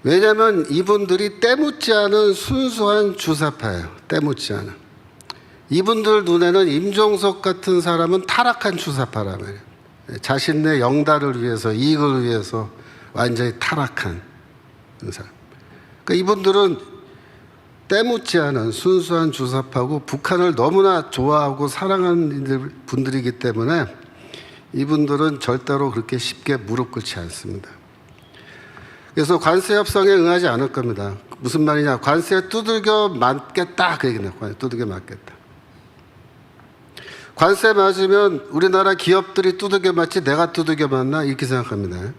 왜냐하면 이분들이 때묻지 않은 순수한 주사파예요. 때묻지 않은. 이분들 눈에는 임종석 같은 사람은 타락한 주사파라며 자신의 영달을 위해서 이익을 위해서 완전히 타락한 사람. 그러니까 이분들은 때묻지 않은 순수한 주사파고 북한을 너무나 좋아하고 사랑하는 분들이기 때문에 이분들은 절대로 그렇게 쉽게 무릎 꿇지 않습니다. 그래서 관세 협상에 응하지 않을 겁니다. 무슨 말이냐? 관세 두들겨 맞겠다 그 얘기네요. 두들겨 맞겠다. 관세 맞으면 우리나라 기업들이 두들겨 맞지 내가 두들겨 맞나 이렇게 생각합니다.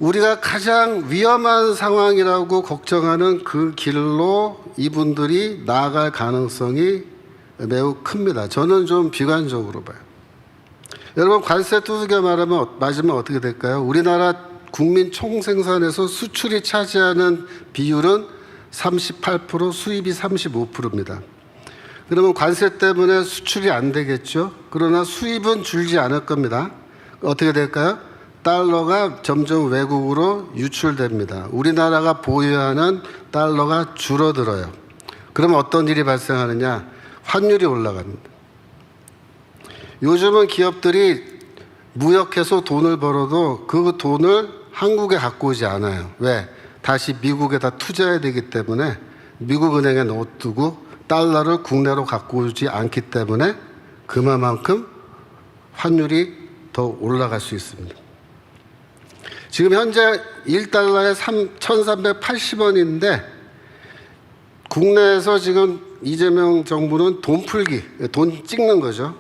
우리가 가장 위험한 상황이라고 걱정하는 그 길로 이분들이 나아갈 가능성이 매우 큽니다. 저는 좀 비관적으로 봐요. 여러분, 관세 두들겨 맞으면 어떻게 될까요? 우리나라 국민 총생산에서 수출이 차지하는 비율은 38%, 수입이 35%입니다. 그러면 관세 때문에 수출이 안 되겠죠? 그러나 수입은 줄지 않을 겁니다. 어떻게 될까요? 달러가 점점 외국으로 유출됩니다. 우리나라가 보유하는 달러가 줄어들어요. 그럼 어떤 일이 발생하느냐? 환율이 올라갑니다. 요즘은 기업들이 무역해서 돈을 벌어도 그 돈을 한국에 갖고 오지 않아요. 왜? 다시 미국에다 투자해야 되기 때문에 미국 은행에 넣어두고 달러를 국내로 갖고 오지 않기 때문에 그만큼 환율이 더 올라갈 수 있습니다. 지금 현재 1달러에 1,380원인데 국내에서 지금 이재명 정부는 돈 풀기, 돈 찍는 거죠.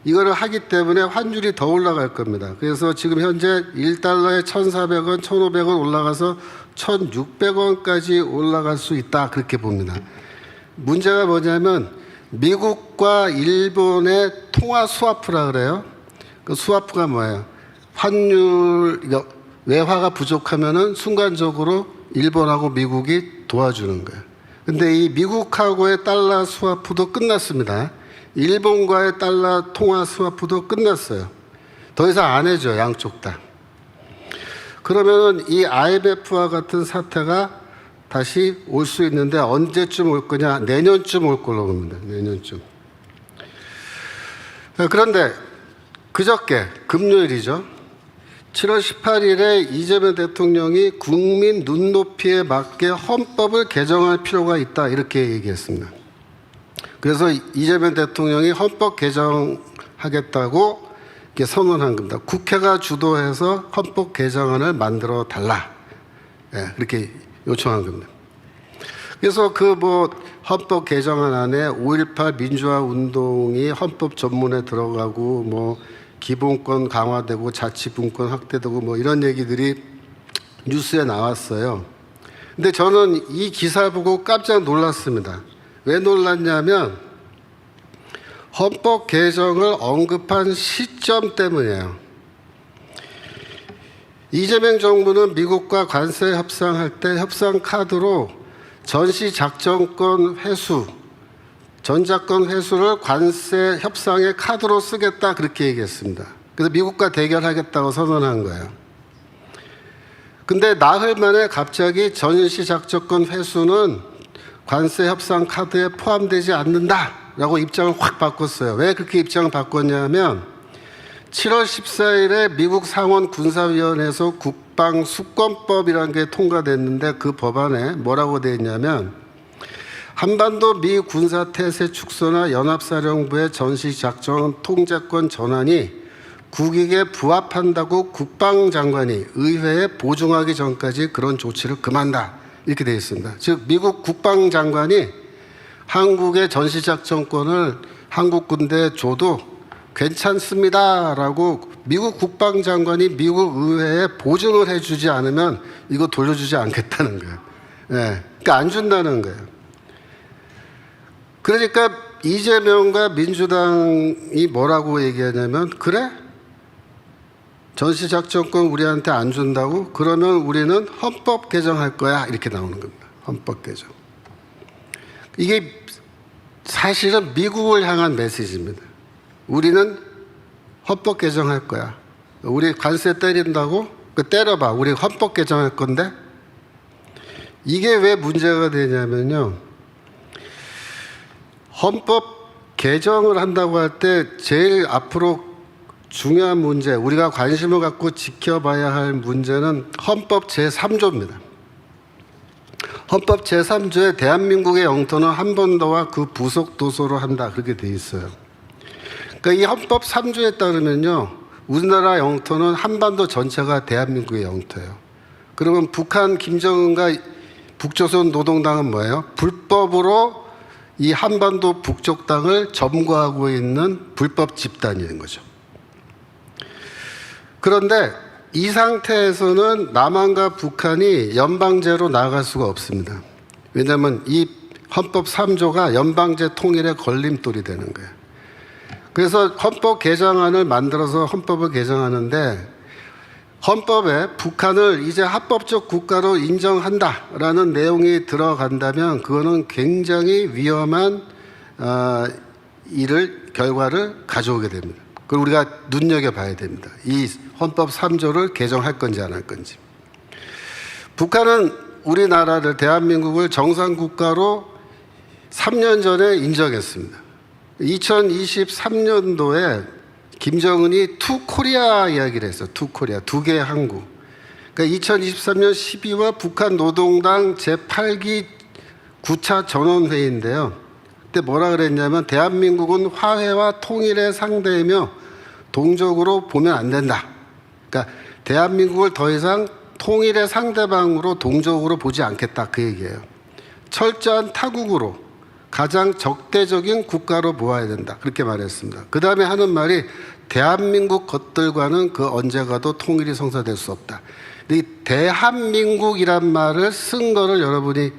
이거를 하기 때문에 환율이 더 올라갈 겁니다. 그래서 지금 현재 1달러에 1,400원, 1,500원 올라가서 1,600원까지 올라갈 수 있다 그렇게 봅니다. 문제가 뭐냐면 미국과 일본의 통화 스와프라 그래요. 그 스와프가 뭐예요? 환율 외화가 부족하면은 순간적으로 일본하고 미국이 도와주는 거예요. 근데 이 미국하고의 달러 스와프도 끝났습니다. 일본과의 달러 통화 스와프도 끝났어요. 더 이상 안 해줘, 양쪽 다. 그러면은 이 IMF와 같은 사태가 다시 올 수 있는데 언제쯤 올 거냐? 내년쯤 올 걸로 봅니다. 내년쯤. 그런데 그저께 금요일이죠. 7월 18일에 이재명 대통령이 국민 눈높이에 맞게 헌법을 개정할 필요가 있다 이렇게 얘기했습니다. 그래서 이재명 대통령이 헌법 개정하겠다고 이렇게 선언한 겁니다. 국회가 주도해서 헌법 개정안을 만들어 달라. 그렇게 요청한 겁니다. 그래서 그 헌법 개정안 안에 5.18 민주화 운동이 헌법 전문에 들어가고 기본권 강화되고 자치분권 확대되고 이런 얘기들이 뉴스에 나왔어요. 근데 저는 이 기사 보고 깜짝 놀랐습니다. 왜 놀랐냐면 헌법 개정을 언급한 시점 때문이에요. 이재명 정부는 미국과 관세 협상할 때 협상 카드로 전시 작전권 회수, 전작권 회수를 관세 협상의 카드로 쓰겠다 그렇게 얘기했습니다. 그래서 미국과 대결하겠다고 선언한 거예요. 근데 나흘 만에 갑자기 전시 작전권 회수는 관세 협상 카드에 포함되지 않는다라고 입장을 확 바꿨어요. 왜 그렇게 입장을 바꿨냐면 7월 14일에 미국 상원 군사위원회에서 국방수권법이라는 게 통과됐는데 그 법안에 뭐라고 되어 있냐면 한반도 미 군사태세 축소나 연합사령부의 전시작전 통제권 전환이 국익에 부합한다고 국방장관이 의회에 보증하기 전까지 그런 조치를 금한다 이렇게 되어 있습니다. 즉 미국 국방장관이 한국의 전시작전권을 한국 군대에 줘도 괜찮습니다라고 미국 국방장관이 미국 의회에 보증을 해주지 않으면 이거 돌려주지 않겠다는 거예요. 그러니까 안 준다는 거예요. 그러니까 이재명과 민주당이 뭐라고 얘기하냐면 그래? 전시작전권 우리한테 안 준다고? 그러면 우리는 헌법 개정할 거야 이렇게 나오는 겁니다. 헌법 개정. 이게 사실은 미국을 향한 메시지입니다. 우리는 헌법 개정할 거야. 우리 관세 때린다고? 때려봐. 우리 헌법 개정할 건데? 이게 왜 문제가 되냐면요. 헌법 개정을 한다고 할 때 제일 앞으로 중요한 문제, 우리가 관심을 갖고 지켜봐야 할 문제는 헌법 제3조입니다. 헌법 제3조에 대한민국의 영토는 한반도와 그 부속 도서로 한다, 그렇게 돼 있어요. 그러니까 이 헌법 3조에 따르면요, 우리나라 영토는 한반도 전체가 대한민국의 영토예요. 그러면 북한 김정은과 북조선 노동당은 뭐예요? 불법으로 이 한반도 북쪽 땅을 점거하고 있는 불법 집단인 거죠. 그런데 이 상태에서는 남한과 북한이 연방제로 나아갈 수가 없습니다. 왜냐하면 이 헌법 3조가 연방제 통일의 걸림돌이 되는 거예요. 그래서 헌법 개정안을 만들어서 헌법을 개정하는데, 헌법에 북한을 이제 합법적 국가로 인정한다라는 내용이 들어간다면 그거는 굉장히 위험한 결과를 가져오게 됩니다. 그걸 우리가 눈여겨봐야 됩니다. 이 헌법 3조를 개정할 건지 안 할 건지. 북한은 우리나라를, 대한민국을 정상국가로 3년 전에 인정했습니다. 2023년도에 김정은이 투 코리아 이야기를 했어요. 투 코리아, 두 개의 한국. 그러니까 2023년 12월 북한 노동당 제8기 9차 전원회의인데요. 그때 뭐라 그랬냐면, 대한민국은 화해와 통일의 상대이며 동족으로 보면 안 된다. 그러니까 대한민국을 더 이상 통일의 상대방으로 동족으로 보지 않겠다, 그 얘기예요. 철저한 타국으로, 가장 적대적인 국가로 모아야 된다, 그렇게 말했습니다. 그 다음에 하는 말이, 대한민국 것들과는 그 언제 가도 통일이 성사될 수 없다. 이 대한민국이란 말을 쓴 거를 여러분이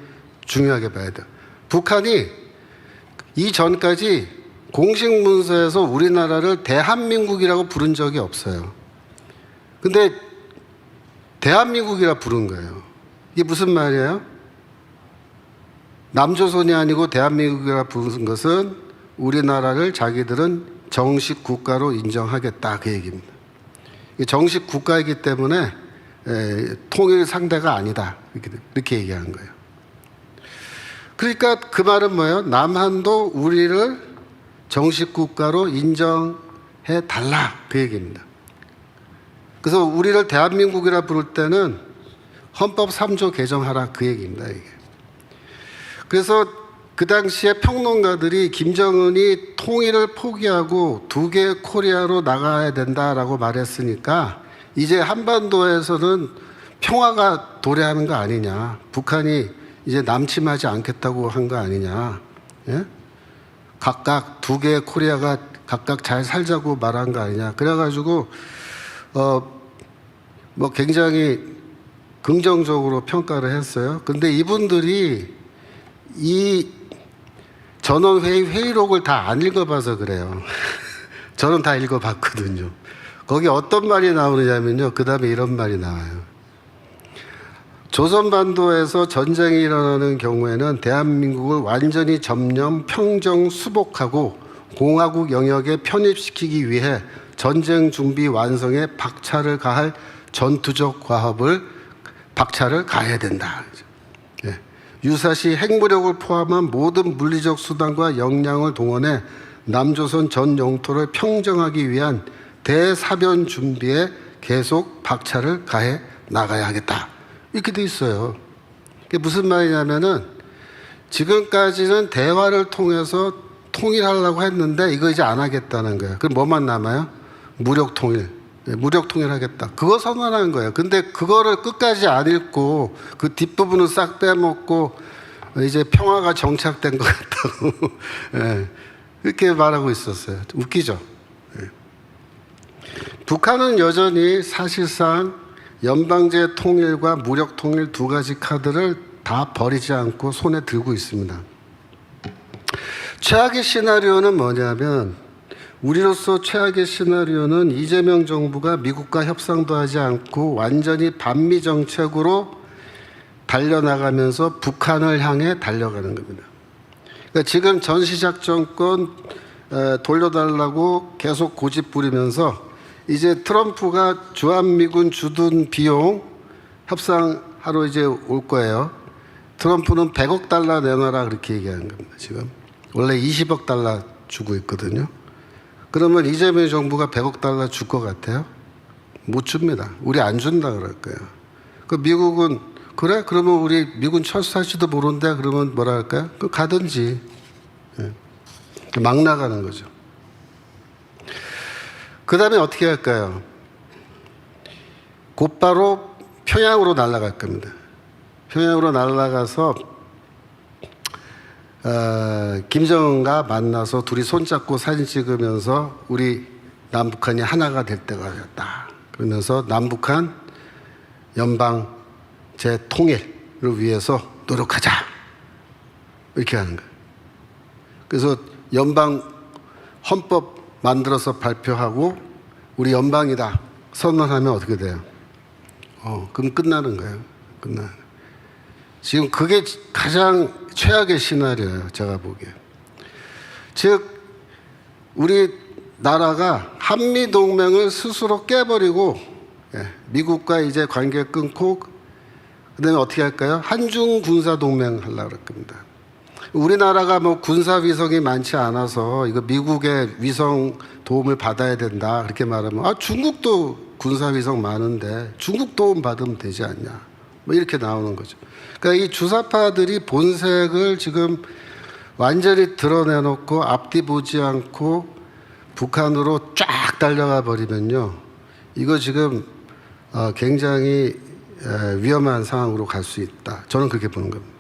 중요하게 봐야 돼요. 북한이 이전까지 공식 문서에서 우리나라를 대한민국이라고 부른 적이 없어요. 근데 대한민국이라 부른 거예요. 이게 무슨 말이에요? 남조선이 아니고 대한민국이라 부른 것은 우리나라를 자기들은 정식 국가로 인정하겠다, 그 얘기입니다. 정식 국가이기 때문에 통일 상대가 아니다, 이렇게 얘기한 거예요. 그러니까 그 말은 뭐예요? 남한도 우리를 정식 국가로 인정해 달라, 그 얘기입니다. 그래서 우리를 대한민국이라 부를 때는 헌법 3조 개정하라, 그 얘기입니다, 이게. 그래서 그 당시에 평론가들이 김정은이 통일을 포기하고 두 개의 코리아로 나가야 된다라고 말했으니까 이제 한반도에서는 평화가 도래하는 거 아니냐, 북한이 이제 남침하지 않겠다고 한 거 아니냐, 예? 각각 두 개의 코리아가 각각 잘 살자고 말한 거 아니냐, 그래가지고 뭐 굉장히 긍정적으로 평가를 했어요. 근데 이분들이 이 전원회의 회의록을 다 안 읽어봐서 그래요. 저는 다 읽어봤거든요. 거기 어떤 말이 나오느냐면요, 그 다음에 이런 말이 나와요. 조선반도에서 전쟁이 일어나는 경우에는 대한민국을 완전히 점령, 평정, 수복하고 공화국 영역에 편입시키기 위해 전쟁 준비 완성에 박차를 가할 전투적 박차를 가해야 된다. 유사시 핵무력을 포함한 모든 물리적 수단과 역량을 동원해 남조선 전 영토를 평정하기 위한 대사변 준비에 계속 박차를 가해 나가야 하겠다, 이렇게 돼 있어요. 그게 무슨 말이냐면은, 지금까지는 대화를 통해서 통일하려고 했는데 이거 이제 안 하겠다는 거예요. 그럼 뭐만 남아요? 무력 통일. 무력 통일하겠다, 그거 선언한 거예요. 근데 그거를 끝까지 안 읽고 그 뒷부분을 싹 빼먹고 이제 평화가 정착된 것 같다고 이렇게 말하고 있었어요. 웃기죠? 북한은 여전히 사실상 연방제 통일과 무력 통일 두 가지 카드를 다 버리지 않고 손에 들고 있습니다. 최악의 시나리오는 뭐냐면, 우리로서 최악의 시나리오는 이재명 정부가 미국과 협상도 하지 않고 완전히 반미 정책으로 달려나가면서 북한을 향해 달려가는 겁니다. 그러니까 지금 전시작전권 돌려달라고 계속 고집 부리면서 이제 트럼프가 주한미군 주둔 비용 협상하러 이제 올 거예요. 트럼프는 $100억 내놔라, 그렇게 얘기하는 겁니다, 지금. 원래 20억 달러 주고 있거든요. 그러면 이재명 정부가 100억 달러 줄 것 같아요? 못 줍니다. 우리 안 준다 그럴 거예요. 그 미국은 그래? 그러면 우리 미군 철수할지도 모른대. 그러면 뭐라 할까요? 그 가든지. 예. 막 나가는 거죠. 그 다음에 어떻게 할까요? 곧바로 평양으로 날아갈 겁니다. 평양으로 날아가서 김정은과 만나서 둘이 손잡고 사진 찍으면서 우리 남북한이 하나가 될 때가 됐다. 그러면서 남북한 연방 재통일을 위해서 노력하자. 이렇게 하는 거예요. 그래서 연방 헌법 만들어서 발표하고 우리 연방이다 선언하면 어떻게 돼요? 그럼 끝나는 거예요. 끝나는 거예요. 지금 그게 가장 최악의 시나리오예요. 제가 보기에. 즉 우리 나라가 한미동맹을 스스로 깨버리고 미국과 이제 관계 끊고 그다음에 어떻게 할까요? 한중 군사동맹 하려고 그럴 겁니다. 우리나라가 뭐 군사위성이 많지 않아서 이거 미국의 위성 도움을 받아야 된다 그렇게 말하면 중국도 군사위성 많은데 중국 도움 받으면 되지 않냐 뭐 이렇게 나오는 거죠. 그러니까 이 주사파들이 본색을 지금 완전히 드러내놓고 앞뒤 보지 않고 북한으로 쫙 달려가 버리면요 이거 지금 굉장히 위험한 상황으로 갈 수 있다. 저는 그렇게 보는 겁니다.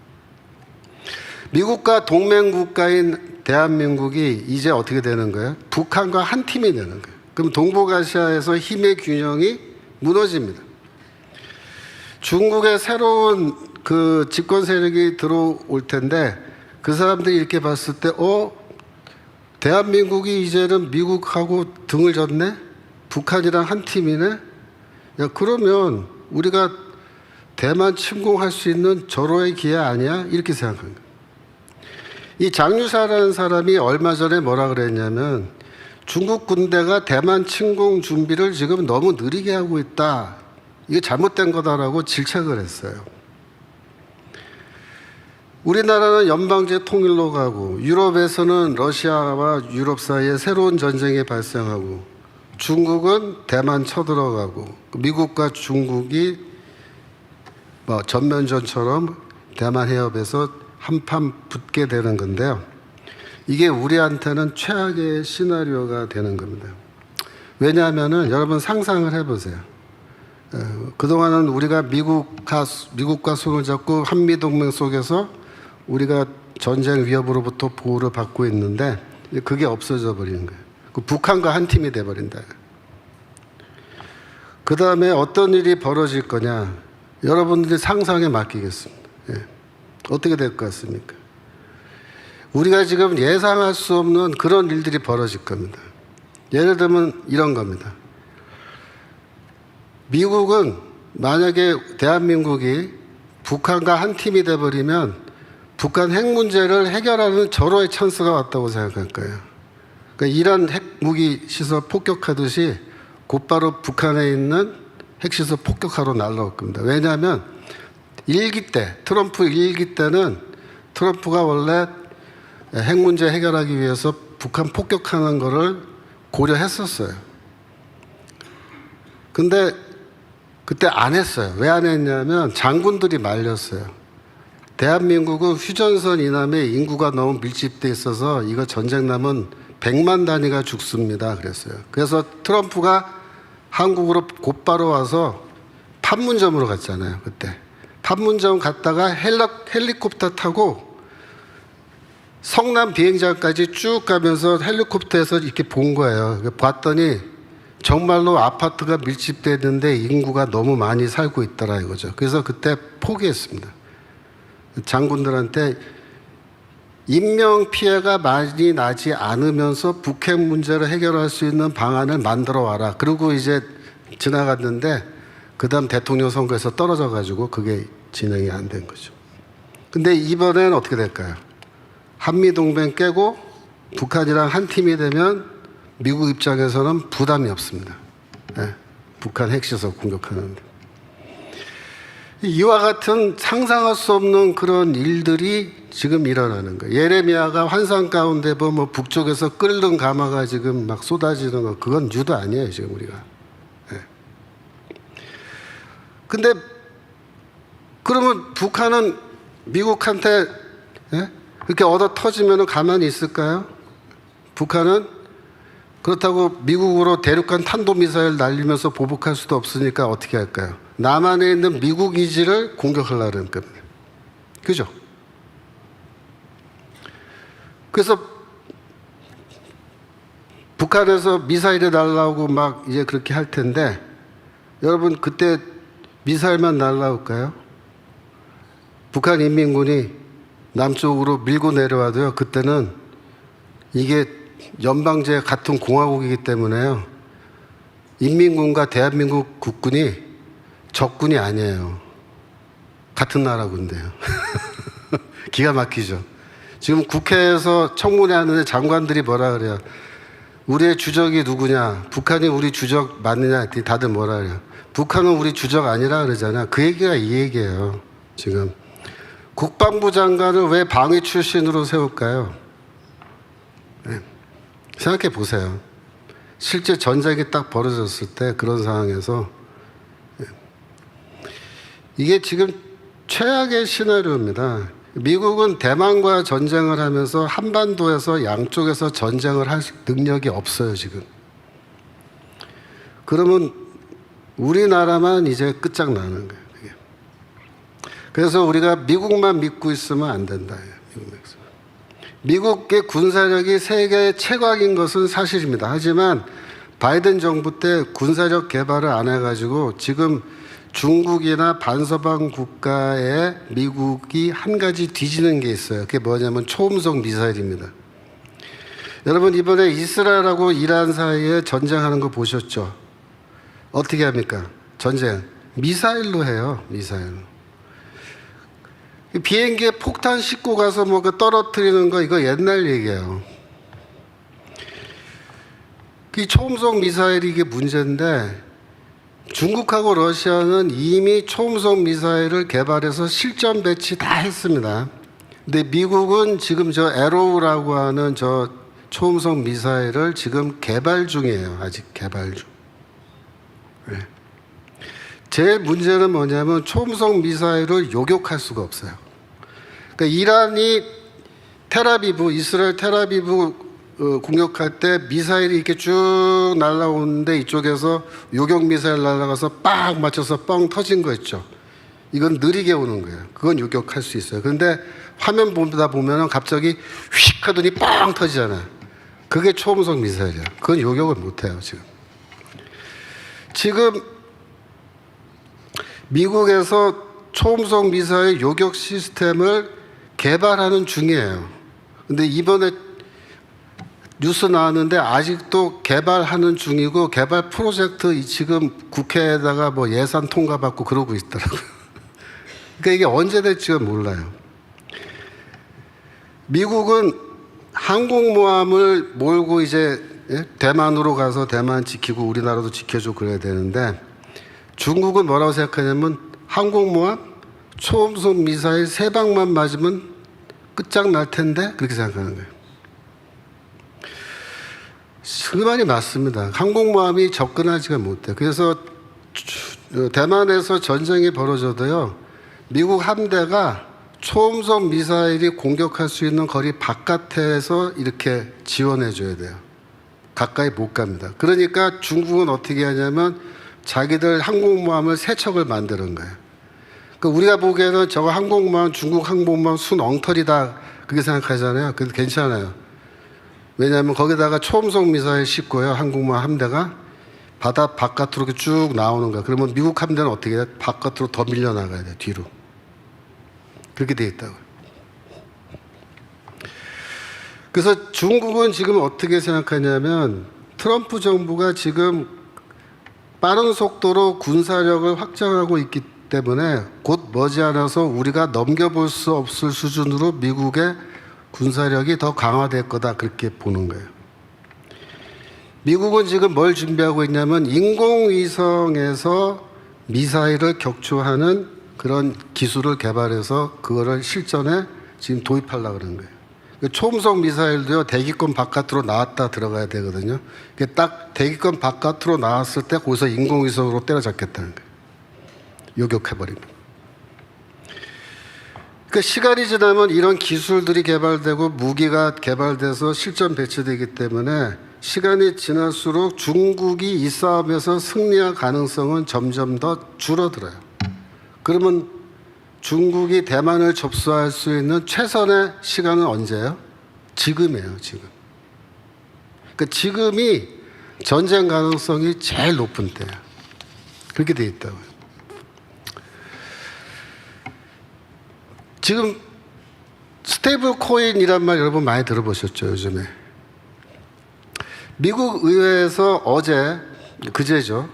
미국과 동맹국가인 대한민국이 이제 어떻게 되는 거예요? 북한과 한 팀이 되는 거예요. 그럼 동북아시아에서 힘의 균형이 무너집니다. 중국의 새로운 그 집권 세력이 들어올 텐데 그 사람들이 이렇게 봤을 때 대한민국이 이제는 미국하고 등을 졌네? 북한이랑 한 팀이네? 야, 그러면 우리가 대만 침공할 수 있는 절호의 기회 아니야? 이렇게 생각합니다. 이 장유사라는 사람이 얼마 전에 뭐라 그랬냐면 중국 군대가 대만 침공 준비를 지금 너무 느리게 하고 있다. 이게 잘못된 거다라고 질책을 했어요. 우리나라는 연방제 통일로 가고 유럽에서는 러시아와 유럽 사이에 새로운 전쟁이 발생하고 중국은 대만 쳐들어가고 미국과 중국이 뭐 전면전처럼 대만 해협에서 한판 붙게 되는 건데요. 이게 우리한테는 최악의 시나리오가 되는 겁니다. 왜냐하면은 여러분 상상을 해보세요. 그동안은 우리가 미국과 손을 잡고 한미동맹 속에서 우리가 전쟁 위협으로부터 보호를 받고 있는데 그게 없어져 버리는 거예요. 북한과 한 팀이 돼버린다. 그 다음에 어떤 일이 벌어질 거냐. 여러분들이 상상에 맡기겠습니다. 어떻게 될 것 같습니까? 우리가 지금 예상할 수 없는 그런 일들이 벌어질 겁니다. 예를 들면 이런 겁니다. 미국은 만약에 대한민국이 북한과 한 팀이 돼버리면 북한 핵 문제를 해결하는 절호의 찬스가 왔다고 생각할 거예요. 그러니까 이란 핵무기 시설 폭격하듯이 곧바로 북한에 있는 핵시설 폭격하러 날라올 겁니다. 왜냐하면 트럼프 1기 때는 트럼프가 원래 핵 문제 해결하기 위해서 북한 폭격하는 거를 고려했었어요. 근데 그때 안 했어요. 왜 안 했냐면 장군들이 말렸어요. 대한민국은 휴전선 이남에 인구가 너무 밀집돼 있어서 이거 전쟁 나면 100만 단위가 죽습니다. 그랬어요. 그래서 트럼프가 한국으로 곧바로 와서 판문점으로 갔잖아요. 그때. 판문점 갔다가 헬리콥터 타고 성남 비행장까지 쭉 가면서 헬리콥터에서 이렇게 본 거예요. 봤더니 정말로 아파트가 밀집되어 있는데 인구가 너무 많이 살고 있더라 이거죠. 그래서 그때 포기했습니다. 장군들한테 인명피해가 많이 나지 않으면서 북핵 문제를 해결할 수 있는 방안을 만들어 와라. 그리고 이제 지나갔는데 그 다음 대통령 선거에서 떨어져가지고 그게 진행이 안 된 거죠. 근데 이번엔 어떻게 될까요? 한미동맹 깨고 북한이랑 한 팀이 되면 미국 입장에서는 부담이 없습니다. 북한 핵시설 공격하는데. 이와 같은 상상할 수 없는 그런 일들이 지금 일어나는 거예요. 예레미야가 환상 가운데 보면 뭐 북쪽에서 끓는 가마가 지금 막 쏟아지는 거, 그건 유도 아니에요, 지금 우리가. 예. 근데 그러면 북한은 미국한테 그렇게 얻어 터지면 가만히 있을까요? 북한은 그렇다고 미국으로 대륙간 탄도미사일 날리면서 보복할 수도 없으니까 어떻게 할까요? 남한에 있는 미국 기지를 공격하려는 겁니다. 그죠? 그래서 북한에서 미사일이 날라오고 막 이제 그렇게 할 텐데, 여러분 그때 미사일만 날라올까요? 북한 인민군이 남쪽으로 밀고 내려와도요, 그때는 이게 연방제 같은 공화국이기 때문에요, 인민군과 대한민국 국군이 적군이 아니에요. 같은 나라 군대요. 기가 막히죠. 지금 국회에서 청문회 하는데 장관들이 뭐라 그래요? 우리의 주적이 누구냐? 북한이 우리 주적 맞느냐? 다들 뭐라 그래요? 북한은 우리 주적 아니라 그러잖아. 그 얘기가 이 얘기예요. 지금 국방부 장관을 왜 방위 출신으로 세울까요? 네. 생각해 보세요. 실제 전쟁이 딱 벌어졌을 때 그런 상황에서 이게 지금 최악의 시나리오입니다. 미국은 대만과 전쟁을 하면서 한반도에서 양쪽에서 전쟁을 할 능력이 없어요, 지금. 그러면 우리나라만 이제 끝장나는 거예요. 그게. 그래서 우리가 미국만 믿고 있으면 안 된다. 미국의 군사력이 세계 최강인 것은 사실입니다. 하지만 바이든 정부 때 군사력 개발을 안 해가지고 지금 중국이나 반서방 국가에 미국이 한 가지 뒤지는 게 있어요. 그게 뭐냐면 초음속 미사일입니다. 여러분 이번에 이스라엘하고 이란 사이에 전쟁하는 거 보셨죠? 어떻게 합니까? 전쟁 미사일로 해요. 미사일로. 비행기에 폭탄 싣고 가서 뭐 그 떨어뜨리는 거, 이거 옛날 얘기예요. 이 초음속 미사일이 이게 문제인데, 중국하고 러시아는 이미 초음속 미사일을 개발해서 실전 배치 다 했습니다. 근데 미국은 지금 저 에로우라고 하는 저 초음속 미사일을 지금 개발 중이에요. 아직 개발 중. 네. 제일 문제는 뭐냐면 초음속 미사일을 요격할 수가 없어요. 그러니까 이란이 텔아비브, 이스라엘 텔아비브 공격할 때 미사일이 이렇게 쭉 날아오는데 이쪽에서 요격 미사일 날아가서 빡 맞춰서 뻥 터진 거 있죠. 이건 느리게 오는 거예요. 그건 요격할 수 있어요. 그런데 화면 보다 보면 갑자기 휙 하더니 뻥 터지잖아요. 그게 초음속 미사일이야. 그건 요격을 못 해요, 지금. 지금 미국에서 초음속 미사일 요격 시스템을 개발하는 중이에요. 근데 이번에 뉴스 나왔는데 아직도 개발하는 중이고, 개발 프로젝트 지금 국회에다가 뭐 예산 통과받고 그러고 있더라고요. 그러니까 이게 언제 될지가 몰라요. 미국은 항공모함을 몰고 이제 대만으로 가서 대만 지키고 우리나라도 지켜주고 그래야 되는데, 중국은 뭐라고 생각하냐면 항공모함, 초음속 미사일 3방만 맞으면 끝장날 텐데, 그렇게 생각하는 거예요. 그 말이 맞습니다. 항공모함이 접근하지가 못해요. 그래서 대만에서 전쟁이 벌어져도요, 미국 함대가 초음속 미사일이 공격할 수 있는 거리 바깥에서 이렇게 지원해 줘야 돼요. 가까이 못 갑니다. 그러니까 중국은 어떻게 하냐면 자기들 항공모함을 3척을 만드는 거예요. 그러니까 우리가 보기에는 저거 항공모함, 중국 항공모함 순 엉터리다, 그렇게 생각하잖아요. 근데 괜찮아요. 왜냐하면 거기다가 초음속 미사일 싣고요, 항공모함 함대가 바다 바깥으로 이렇게 쭉 나오는 거야. 그러면 미국 함대는 어떻게 해요? 바깥으로 더 밀려나가야 돼요, 뒤로. 그렇게 돼 있다고요. 그래서 중국은 지금 어떻게 생각하냐면, 트럼프 정부가 지금 빠른 속도로 군사력을 확장하고 있기 때문에 곧 머지않아서 우리가 넘겨볼 수 없을 수준으로 미국의 군사력이 더 강화될 거다, 그렇게 보는 거예요. 미국은 지금 뭘 준비하고 있냐면 인공위성에서 미사일을 격추하는 그런 기술을 개발해서 그거를 실전에 지금 도입하려고 그러는 거예요. 초음속 미사일도요, 대기권 바깥으로 나왔다 들어가야 되거든요. 딱 대기권 바깥으로 나왔을 때 거기서 인공위성으로 때려잡겠다는 거예요. 요격해버립니다. 그러니까 시간이 지나면 이런 기술들이 개발되고 무기가 개발돼서 실전 배치되기 때문에 시간이 지날수록 중국이 이 싸움에서 승리할 가능성은 점점 더 줄어들어요. 그러면 중국이 대만을 접수할 수 있는 최선의 시간은 언제예요? 지금이에요, 지금. 그러니까 지금이 전쟁 가능성이 제일 높은 때예요. 그렇게 돼 있다고요. 지금 스테이블 코인이란 말 여러분 많이 들어보셨죠, 요즘에. 미국 의회에서 어제, 그제죠,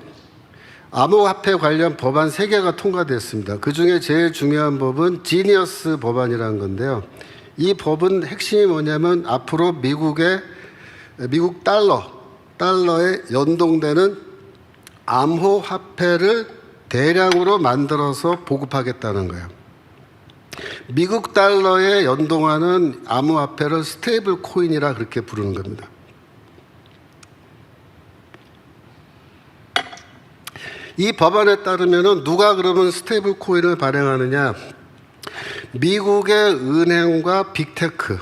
암호화폐 관련 법안 3개가 통과됐습니다. 그중에 제일 중요한 법은 지니어스 법안이라는 건데요. 이 법은 핵심이 뭐냐면 앞으로 미국 달러에 연동되는 암호화폐를 대량으로 만들어서 보급하겠다는 거예요. 미국 달러에 연동하는 암호화폐를 스테이블 코인이라 그렇게 부르는 겁니다. 이 법안에 따르면 누가 그러면 스테이블 코인을 발행하느냐? 미국의 은행과 빅테크.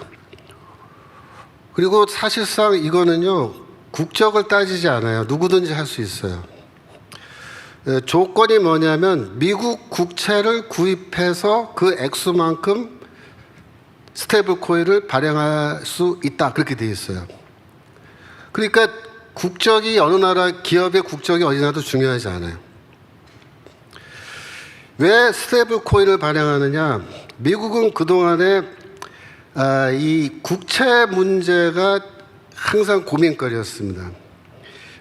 그리고 사실상 이거는요, 국적을 따지지 않아요. 누구든지 할 수 있어요. 조건이 뭐냐면 미국 국채를 구입해서 그 액수만큼 스테이블 코인을 발행할 수 있다. 그렇게 되어 있어요. 그러니까 국적이 어느 나라 기업의 국적이 어디나도 중요하지 않아요. 왜 스테이블 코인을 발행하느냐? 미국은 그동안에 이 국채 문제가 항상 고민거리였습니다.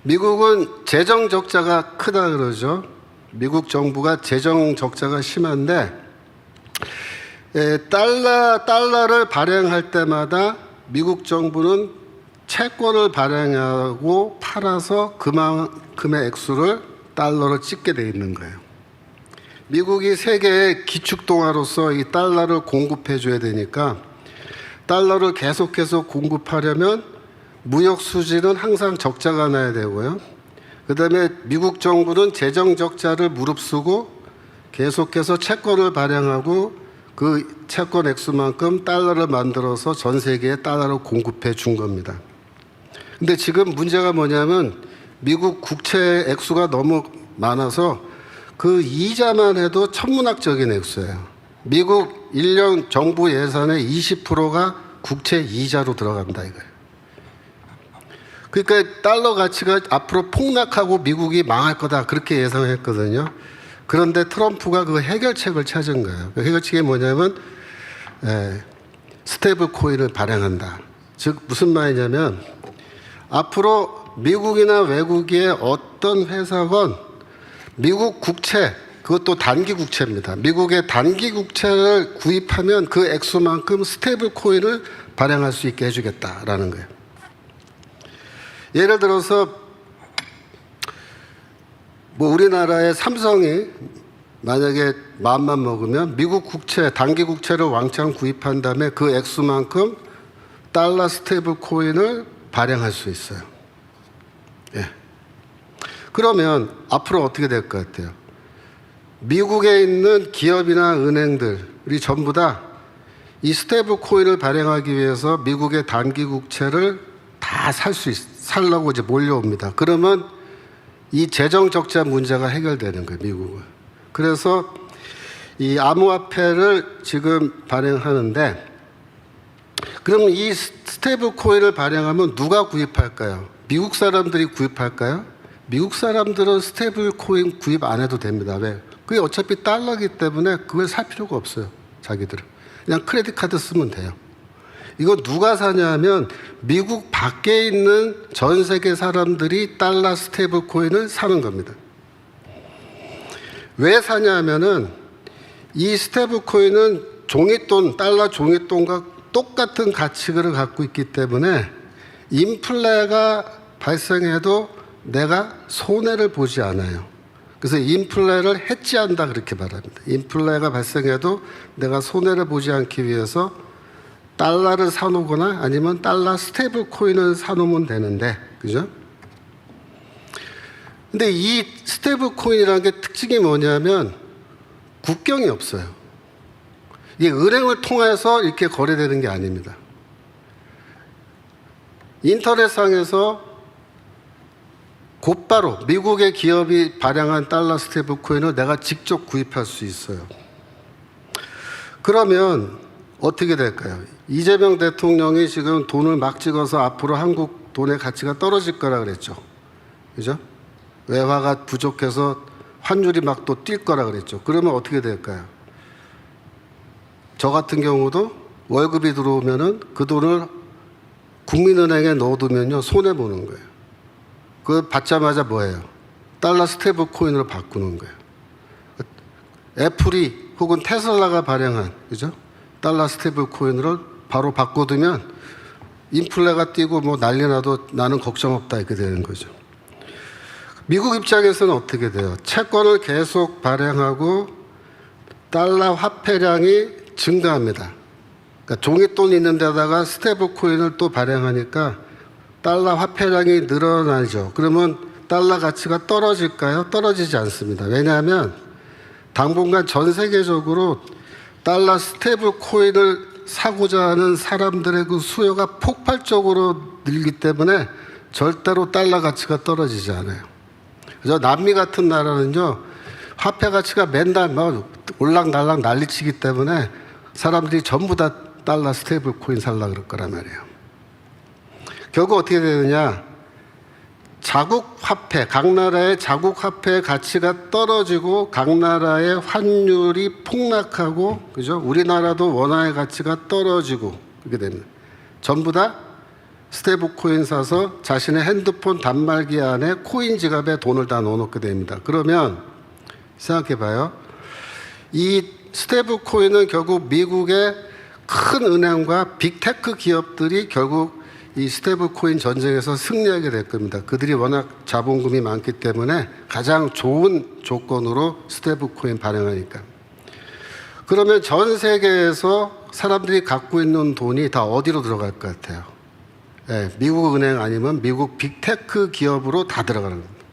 미국은 재정 적자가 크다 그러죠. 미국 정부가 재정 적자가 심한데 달러를 발행할 때마다 미국 정부는 채권을 발행하고 팔아서 그만큼의 액수를 달러로 찍게 돼 있는 거예요. 미국이 세계의 기축통화로서 이 달러를 공급해 줘야 되니까 달러를 계속해서 공급하려면 무역 수지는 항상 적자가 나야 되고요. 그다음에 미국 정부는 재정 적자를 무릅쓰고 계속해서 채권을 발행하고 그 채권 액수만큼 달러를 만들어서 전 세계에 달러를 공급해 준 겁니다. 근데 지금 문제가 뭐냐면 미국 국채 액수가 너무 많아서 그 이자만 해도 천문학적인 액수예요. 미국 1년 정부 예산의 20%가 국채 이자로 들어간다 이거예요. 그러니까 달러 가치가 앞으로 폭락하고 미국이 망할 거다 그렇게 예상했거든요. 그런데 트럼프가 그 해결책을 찾은 거예요. 그 해결책이 뭐냐면 스테이블 코인을 발행한다. 즉 무슨 말이냐면 앞으로 미국이나 외국의 어떤 회사건 미국 국채, 그것도 단기 국채입니다. 미국의 단기 국채를 구입하면 그 액수만큼 스테이블 코인을 발행할 수 있게 해주겠다라는 거예요. 예를 들어서 우리나라의 삼성이 만약에 마음만 먹으면 미국 국채, 단기 국채를 왕창 구입한 다음에 그 액수만큼 달러 스테이블 코인을 발행할 수 있어요. 예. 그러면 앞으로 어떻게 될 것 같아요? 미국에 있는 기업이나 은행들이 전부 다 이 스테이블 코인을 발행하기 위해서 미국의 단기 국채를 다 살려고 이제 몰려옵니다. 그러면 이 재정 적자 문제가 해결되는 거예요, 미국은. 그래서 이 암호화폐를 지금 발행하는데 그럼 이 스테이블 코인을 발행하면 누가 구입할까요? 미국 사람들이 구입할까요? 미국 사람들은 스테이블 코인 구입 안 해도 됩니다. 왜? 그게 어차피 달러기 때문에 그걸 살 필요가 없어요. 자기들은. 그냥 크레딧 카드 쓰면 돼요. 이거 누가 사냐면 미국 밖에 있는 전 세계 사람들이 달러 스테이블 코인을 사는 겁니다. 왜 사냐면은 이 스테이블 코인은 종이돈, 달러 종이돈과 똑같은 가치를 갖고 있기 때문에 인플레가 발생해도 내가 손해를 보지 않아요. 그래서 인플레를 해지한다 그렇게 말합니다. 인플레가 발생해도 내가 손해를 보지 않기 위해서 달러를 사놓거나 아니면 달러 스테이블 코인을 사놓으면 되는데, 그죠? 근데 이 스테이블 코인이라는 게 특징이 뭐냐면 국경이 없어요. 이게 은행을 통해서 이렇게 거래되는 게 아닙니다. 인터넷상에서 곧바로 미국의 기업이 발행한 달러 스테이블 코인을 내가 직접 구입할 수 있어요. 그러면 어떻게 될까요? 이재명 대통령이 지금 돈을 막 찍어서 앞으로 한국 돈의 가치가 떨어질 거라 그랬죠. 그죠? 외화가 부족해서 환율이 막 또 뛸 거라 그랬죠. 그러면 어떻게 될까요? 저 같은 경우도 월급이 들어오면은 그 돈을 국민은행에 넣어두면요, 손해보는 거예요. 그거 받자마자 뭐예요? 달러 스테이블 코인으로 바꾸는 거예요. 애플이 혹은 테슬라가 발행한, 그죠? 달러 스테이블 코인으로 바로 바꿔두면 인플레가 뛰고 뭐 난리 나도 나는 걱정 없다 이렇게 되는 거죠. 미국 입장에서는 어떻게 돼요? 채권을 계속 발행하고 달러 화폐량이 증가합니다. 그러니까 종이돈 있는 데다가 스테이블 코인을 또 발행하니까 달러 화폐량이 늘어나죠. 그러면 달러 가치가 떨어질까요? 떨어지지 않습니다. 왜냐하면 당분간 전 세계적으로 달러 스테이블 코인을 사고자 하는 사람들의 그 수요가 폭발적으로 늘기 때문에 절대로 달러 가치가 떨어지지 않아요. 그래서 남미 같은 나라는요, 화폐 가치가 맨날 막 올랑달랑 난리치기 때문에 사람들이 전부 다 달러 스테이블 코인 살라 그럴 거란 말이에요. 결국 어떻게 되느냐? 자국 화폐, 각 나라의 자국 화폐의 가치가 떨어지고 각 나라의 환율이 폭락하고, 그죠? 우리나라도 원화의 가치가 떨어지고 그렇게 됩니다. 전부 다 스테이블 코인 사서 자신의 핸드폰 단말기 안에 코인 지갑에 돈을 다 넣어놓게 됩니다. 그러면 생각해 봐요. 이 스테이블 코인은 결국 미국의 큰 은행과 빅테크 기업들이 결국 이 스테이블 코인 전쟁에서 승리하게 될 겁니다. 그들이 워낙 자본금이 많기 때문에 가장 좋은 조건으로 스테이블 코인 발행하니까. 그러면 전 세계에서 사람들이 갖고 있는 돈이 다 어디로 들어갈 것 같아요? 네, 미국 은행 아니면 미국 빅테크 기업으로 다 들어가는 겁니다.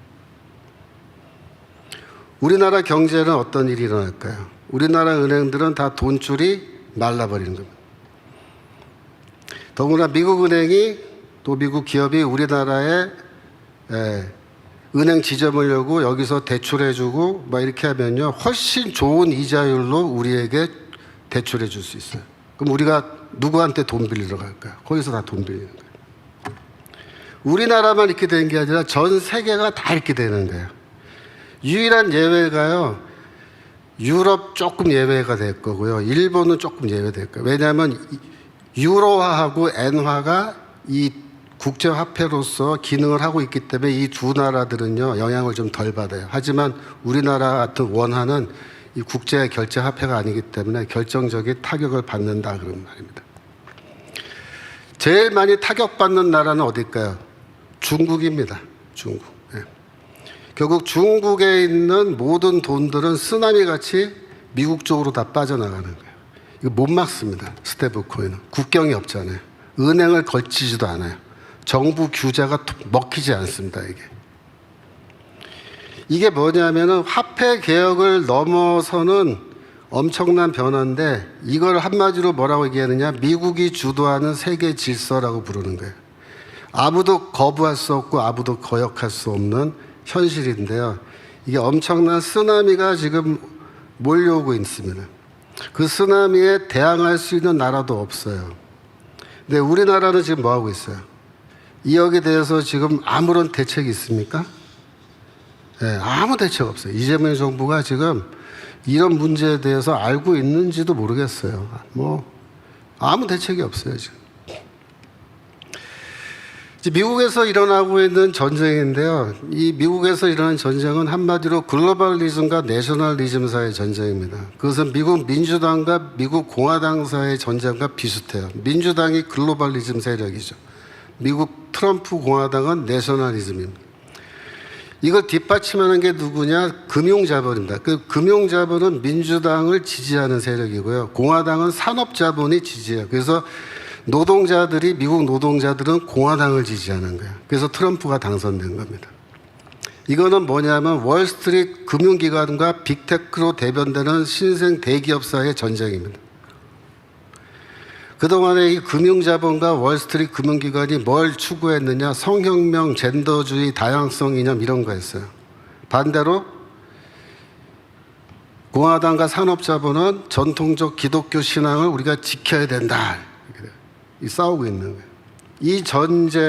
우리나라 경제는 어떤 일이 일어날까요? 우리나라 은행들은 다 돈줄이 말라버리는 겁니다. 더구나 미국 은행이 또 미국 기업이 우리나라에 은행 지점을 열고 여기서 대출해주고 막 이렇게 하면요, 훨씬 좋은 이자율로 우리에게 대출해 줄 수 있어요. 그럼 우리가 누구한테 돈 빌리러 갈까요? 거기서 다 돈 빌리는 거예요. 우리나라만 이렇게 되는 게 아니라 전 세계가 다 이렇게 되는 거예요. 유일한 예외가요, 유럽 조금 예외가 될 거고요, 일본은 조금 예외될 거예요. 왜냐하면 유로화하고 엔화가 이 국제화폐로서 기능을 하고 있기 때문에 이 두 나라들은요, 영향을 좀 덜 받아요. 하지만 우리나라 같은 원화는 이 국제 결제 화폐가 아니기 때문에 결정적인 타격을 받는다 그런 말입니다. 제일 많이 타격받는 나라는 어딜까요? 중국입니다. 중국. 네. 결국 중국에 있는 모든 돈들은 쓰나미 같이 미국 쪽으로 다 빠져나가는 거예요. 이거 못 막습니다. 스테이블 코인은. 국경이 없잖아요. 은행을 걸치지도 않아요. 정부 규제가 먹히지 않습니다. 이게 뭐냐면은 화폐 개혁을 넘어서는 엄청난 변화인데, 이걸 한마디로 뭐라고 얘기하느냐? 미국이 주도하는 세계 질서라고 부르는 거예요. 아무도 거부할 수 없고 아무도 거역할 수 없는 현실인데요. 이게 엄청난 쓰나미가 지금 몰려오고 있습니다. 그 쓰나미에 대항할 수 있는 나라도 없어요. 근데 우리나라는 지금 뭐 하고 있어요? 이 여기에 대해서 지금 아무런 대책이 있습니까? 네, 아무 대책 없어요. 이재명 정부가 지금 이런 문제에 대해서 알고 있는지도 모르겠어요. 뭐 아무 대책이 없어요 지금. 미국에서 일어나고 있는 전쟁인데요. 이 미국에서 일어나는 전쟁은 한마디로 글로벌리즘과 내셔널리즘 사이의 전쟁입니다. 그것은 미국 민주당과 미국 공화당 사이의 전쟁과 비슷해요. 민주당이 글로벌리즘 세력이죠. 미국 트럼프 공화당은 내셔널리즘입니다. 이걸 뒷받침하는 게 누구냐? 금융자본입니다. 그 금융자본은 민주당을 지지하는 세력이고요. 공화당은 산업자본이 지지해요. 그래서 노동자들이, 미국 노동자들은 공화당을 지지하는 거예요. 그래서 트럼프가 당선된 겁니다. 이거는 뭐냐면 월스트리트 금융기관과 빅테크로 대변되는 신생 대기업사의 전쟁입니다. 그동안에 이 금융자본과 월스트리트 금융기관이 뭘 추구했느냐? 성혁명, 젠더주의, 다양성 이념 이런 거였어요. 반대로 공화당과 산업자본은 전통적 기독교 신앙을 우리가 지켜야 된다. 싸우고 있는 거예요. 이 전쟁에서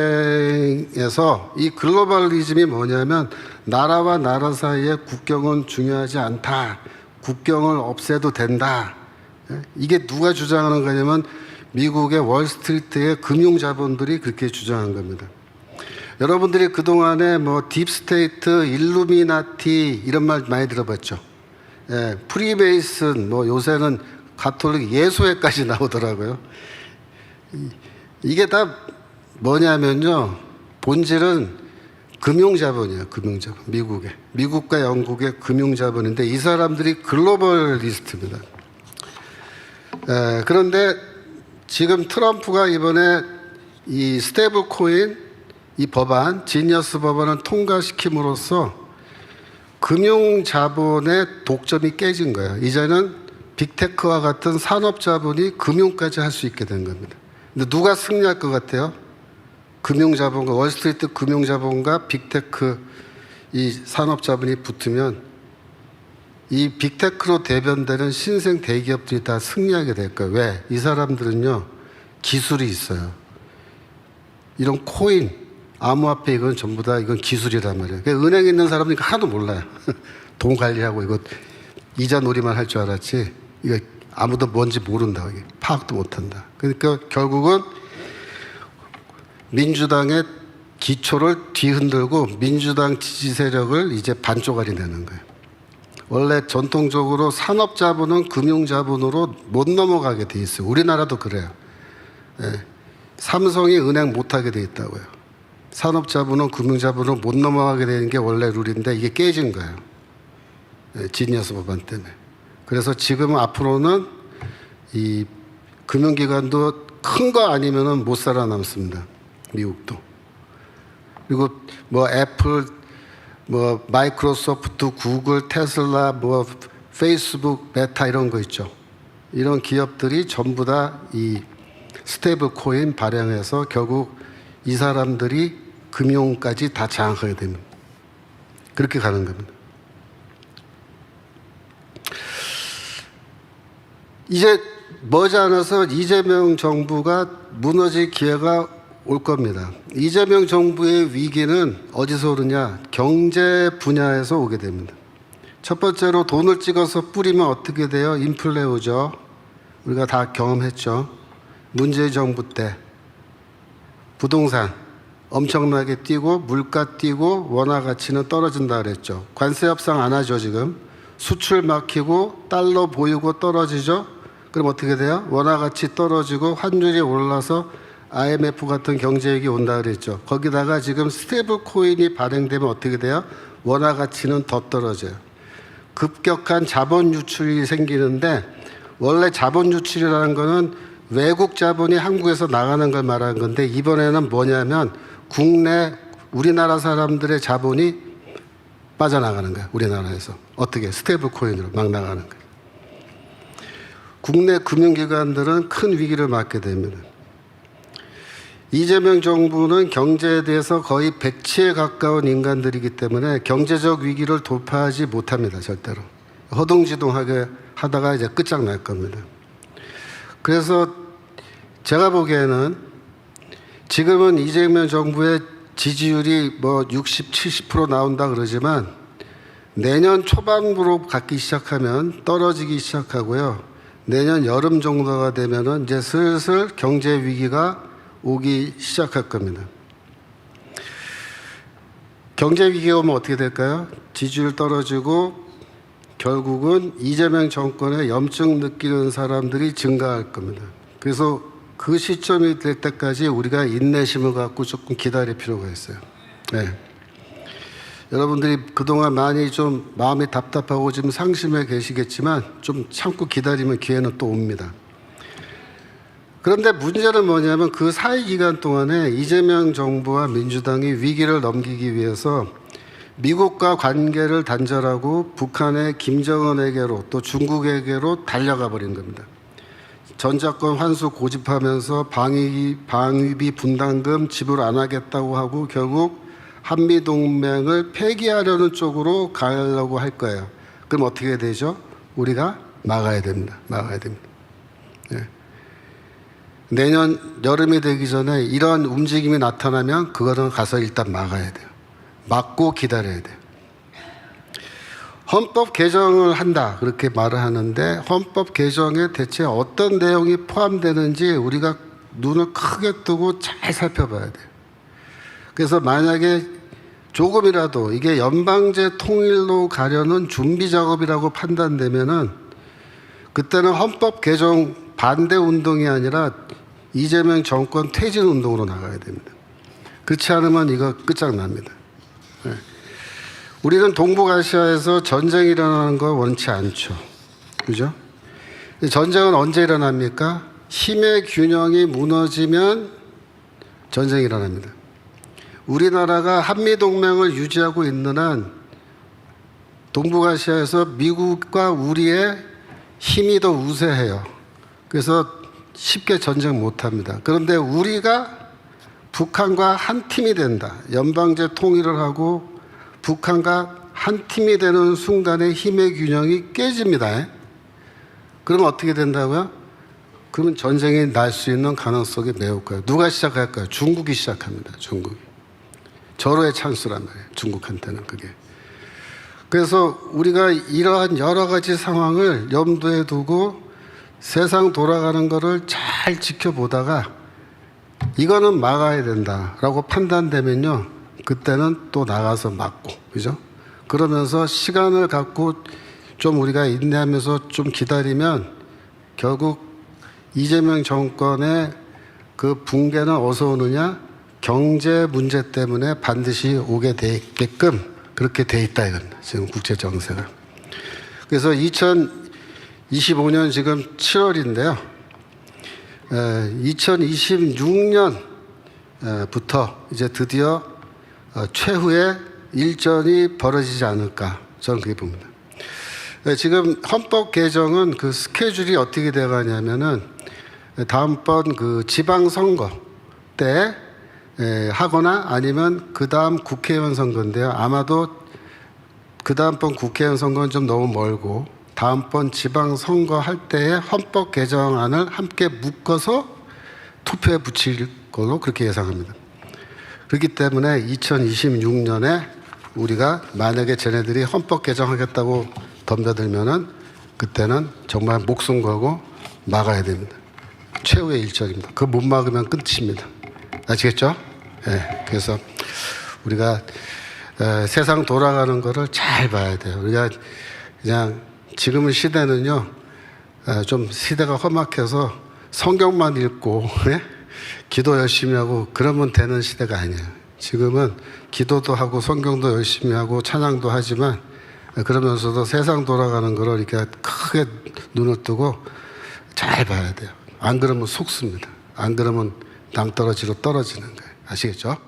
이 글로벌리즘이 뭐냐면 나라와 나라 사이의 국경은 중요하지 않다. 국경을 없애도 된다. 이게 누가 주장하는 거냐면 미국의 월스트리트의 금융자본들이 그렇게 주장한 겁니다. 여러분들이 그동안에 뭐 딥스테이트, 일루미나티 이런 말 많이 들어봤죠. 예, 프리메이슨, 뭐 요새는 가톨릭 예수회까지 나오더라고요. 이게 다 뭐냐면요. 본질은 금융자본이에요. 금융자본. 미국과 영국의 금융자본인데 이 사람들이 글로벌리스트입니다. 그런데 지금 트럼프가 이번에 이 스테이블 코인 이 법안, 지니어스 법안을 통과시킴으로써 금융자본의 독점이 깨진 거예요. 이제는 빅테크와 같은 산업자본이 금융까지 할 수 있게 된 겁니다. 근데 누가 승리할 것 같아요? 금융자본과 월스트리트 금융자본과 빅테크 이 산업자본이 붙으면 이 빅테크로 대변되는 신생 대기업들이 다 승리하게 될 거예요. 왜? 이 사람들은요 기술이 있어요. 이런 코인, 암호화폐 이건 전부 다 이건 기술이란 말이에요. 그러니까 은행에 있는 사람들이 하나도 몰라요. 돈 관리하고 이거 이자 놀이만 할 줄 알았지 이거 아무도 뭔지 모른다. 이게 파악도 못한다. 그러니까 결국은 민주당의 기초를 뒤흔들고 민주당 지지 세력을 이제 반쪽알이 내는 거예요. 원래 전통적으로 산업자본은 금융자본으로 못 넘어가게 돼 있어요. 우리나라도 그래요. 예. 삼성이 은행 못하게 돼 있다고요. 산업자본은 금융자본으로 못 넘어가게 되는 게 원래 룰인데 이게 깨진 거예요. 예, 지니어스 법안 때문에. 그래서 지금 앞으로는 이 금융기관도 큰 거 아니면은 못 살아남습니다. 미국도. 그리고 뭐 애플, 뭐 마이크로소프트, 구글, 테슬라, 뭐 페이스북, 메타 이런 거 있죠. 이런 기업들이 전부 다 이 스테이블 코인 발행해서 결국 이 사람들이 금융까지 다 장악하게 됩니다. 그렇게 가는 겁니다. 이제 머지않아서 이재명 정부가 무너질 기회가 올 겁니다. 이재명 정부의 위기는 어디서 오느냐? 경제 분야에서 오게 됩니다. 첫 번째로 돈을 찍어서 뿌리면 어떻게 돼요? 인플레 오죠. 우리가 다 경험했죠. 문재인 정부 때 부동산 엄청나게 뛰고 물가 뛰고 원화 가치는 떨어진다 그랬죠. 관세 협상 안 하죠 지금. 수출 막히고 달러 보유고 떨어지죠. 그럼 어떻게 돼요? 원화 가치 떨어지고 환율이 올라서 IMF 같은 경제위기 온다 그랬죠. 거기다가 지금 스테이블 코인이 발행되면 어떻게 돼요? 원화 가치는 더 떨어져요. 급격한 자본 유출이 생기는데 원래 자본 유출이라는 거는 외국 자본이 한국에서 나가는 걸 말하는 건데 이번에는 뭐냐면 국내 우리나라 사람들의 자본이 빠져나가는 거야. 우리나라에서. 어떻게? 스테이블 코인으로 막 나가는 거야. 국내 금융기관들은 큰 위기를 맞게 됩니다. 이재명 정부는 경제에 대해서 거의 백치에 가까운 인간들이기 때문에 경제적 위기를 돌파하지 못합니다. 절대로. 허둥지둥하게 하다가 이제 끝장날 겁니다. 그래서 제가 보기에는 지금은 이재명 정부의 지지율이 뭐 60, 70% 나온다 그러지만 내년 초반부로 갖기 시작하면 떨어지기 시작하고요. 내년 여름 정도가 되면은 이제 슬슬 경제 위기가 오기 시작할 겁니다. 경제 위기가 오면 어떻게 될까요? 지지율 떨어지고 결국은 이재명 정권의 염증 느끼는 사람들이 증가할 겁니다. 그래서 그 시점이 될 때까지 우리가 인내심을 갖고 조금 기다릴 필요가 있어요. 네. 여러분들이 그동안 많이 좀 마음이 답답하고 지금 상심해 계시겠지만 좀 참고 기다리면 기회는 또 옵니다. 그런데 문제는 뭐냐면 그 사이 기간 동안에 이재명 정부와 민주당이 위기를 넘기기 위해서 미국과 관계를 단절하고 북한의 김정은에게로 또 중국에게로 달려가 버린 겁니다. 전작권 환수 고집하면서 방위비 분담금 지불 안 하겠다고 하고 결국 한미동맹을 폐기하려는 쪽으로 가려고 할 거예요. 그럼 어떻게 되죠? 우리가 막아야 됩니다. 막아야 됩니다. 예. 내년 여름이 되기 전에 이런 움직임이 나타나면 그거는 가서 일단 막아야 돼요. 막고 기다려야 돼요. 헌법 개정을 한다 그렇게 말을 하는데 헌법 개정에 대체 어떤 내용이 포함되는지 우리가 눈을 크게 뜨고 잘 살펴봐야 돼요. 그래서 만약에 조금이라도 이게 연방제 통일로 가려는 준비 작업이라고 판단되면은 그때는 헌법 개정 반대 운동이 아니라 이재명 정권 퇴진 운동으로 나가야 됩니다. 그렇지 않으면 이거 끝장납니다. 네. 우리는 동북아시아에서 전쟁이 일어나는 거 원치 않죠. 그죠? 전쟁은 언제 일어납니까? 힘의 균형이 무너지면 전쟁이 일어납니다. 우리나라가 한미동맹을 유지하고 있는 한 동북아시아에서 미국과 우리의 힘이 더 우세해요. 그래서 쉽게 전쟁 못합니다. 그런데 우리가 북한과 한 팀이 된다. 연방제 통일을 하고 북한과 한 팀이 되는 순간에 힘의 균형이 깨집니다. 그럼 어떻게 된다고요? 그러면 전쟁이 날 수 있는 가능성이 매우 커요. 누가 시작할까요? 중국이 시작합니다. 중국이. 절호의 찬스란 말이에요. 중국한테는 그게. 그래서 우리가 이러한 여러 가지 상황을 염두에 두고 세상 돌아가는 거를 잘 지켜보다가 이거는 막아야 된다라고 판단되면요. 그때는 또 나가서 막고, 그죠? 그러면서 시간을 갖고 좀 우리가 인내하면서 좀 기다리면 결국 이재명 정권의 그 붕괴는 어디서 오느냐? 경제 문제 때문에 반드시 오게 되게끔 그렇게 돼 있다 이겁니다. 지금 국제 정세가. 그래서 2025년 지금 7월인데요. 2026년부터 이제 드디어 최후의 일전이 벌어지지 않을까 저는 그렇게 봅니다. 지금 헌법 개정은 그 스케줄이 어떻게 돼가냐면은 다음번 그 지방선거 때 하거나 아니면 그 다음 국회의원 선거인데요. 아마도 그 다음번 국회의원 선거는 좀 너무 멀고 다음번 지방선거 할 때에 헌법 개정안을 함께 묶어서 투표에 붙일 걸로 그렇게 예상합니다. 그렇기 때문에 2026년에 우리가 만약에 쟤네들이 헌법 개정하겠다고 덤벼들면은 그때는 정말 목숨 걸고 막아야 됩니다. 최후의 일정입니다. 그거 못 막으면 끝입니다. 아시겠죠? 네, 그래서 우리가 세상 돌아가는 거를 잘 봐야 돼요. 우리가 그냥 지금 시대는요, 좀 시대가 험악해서 성경만 읽고 기도 열심히 하고 그러면 되는 시대가 아니에요. 지금은 기도도 하고 성경도 열심히 하고 찬양도 하지만 그러면서도 세상 돌아가는 거를 이렇게 크게 눈을 뜨고 잘 봐야 돼요. 안 그러면 속습니다. 안 그러면 낭떠러지로 떨어지는 거예요. 아시겠죠?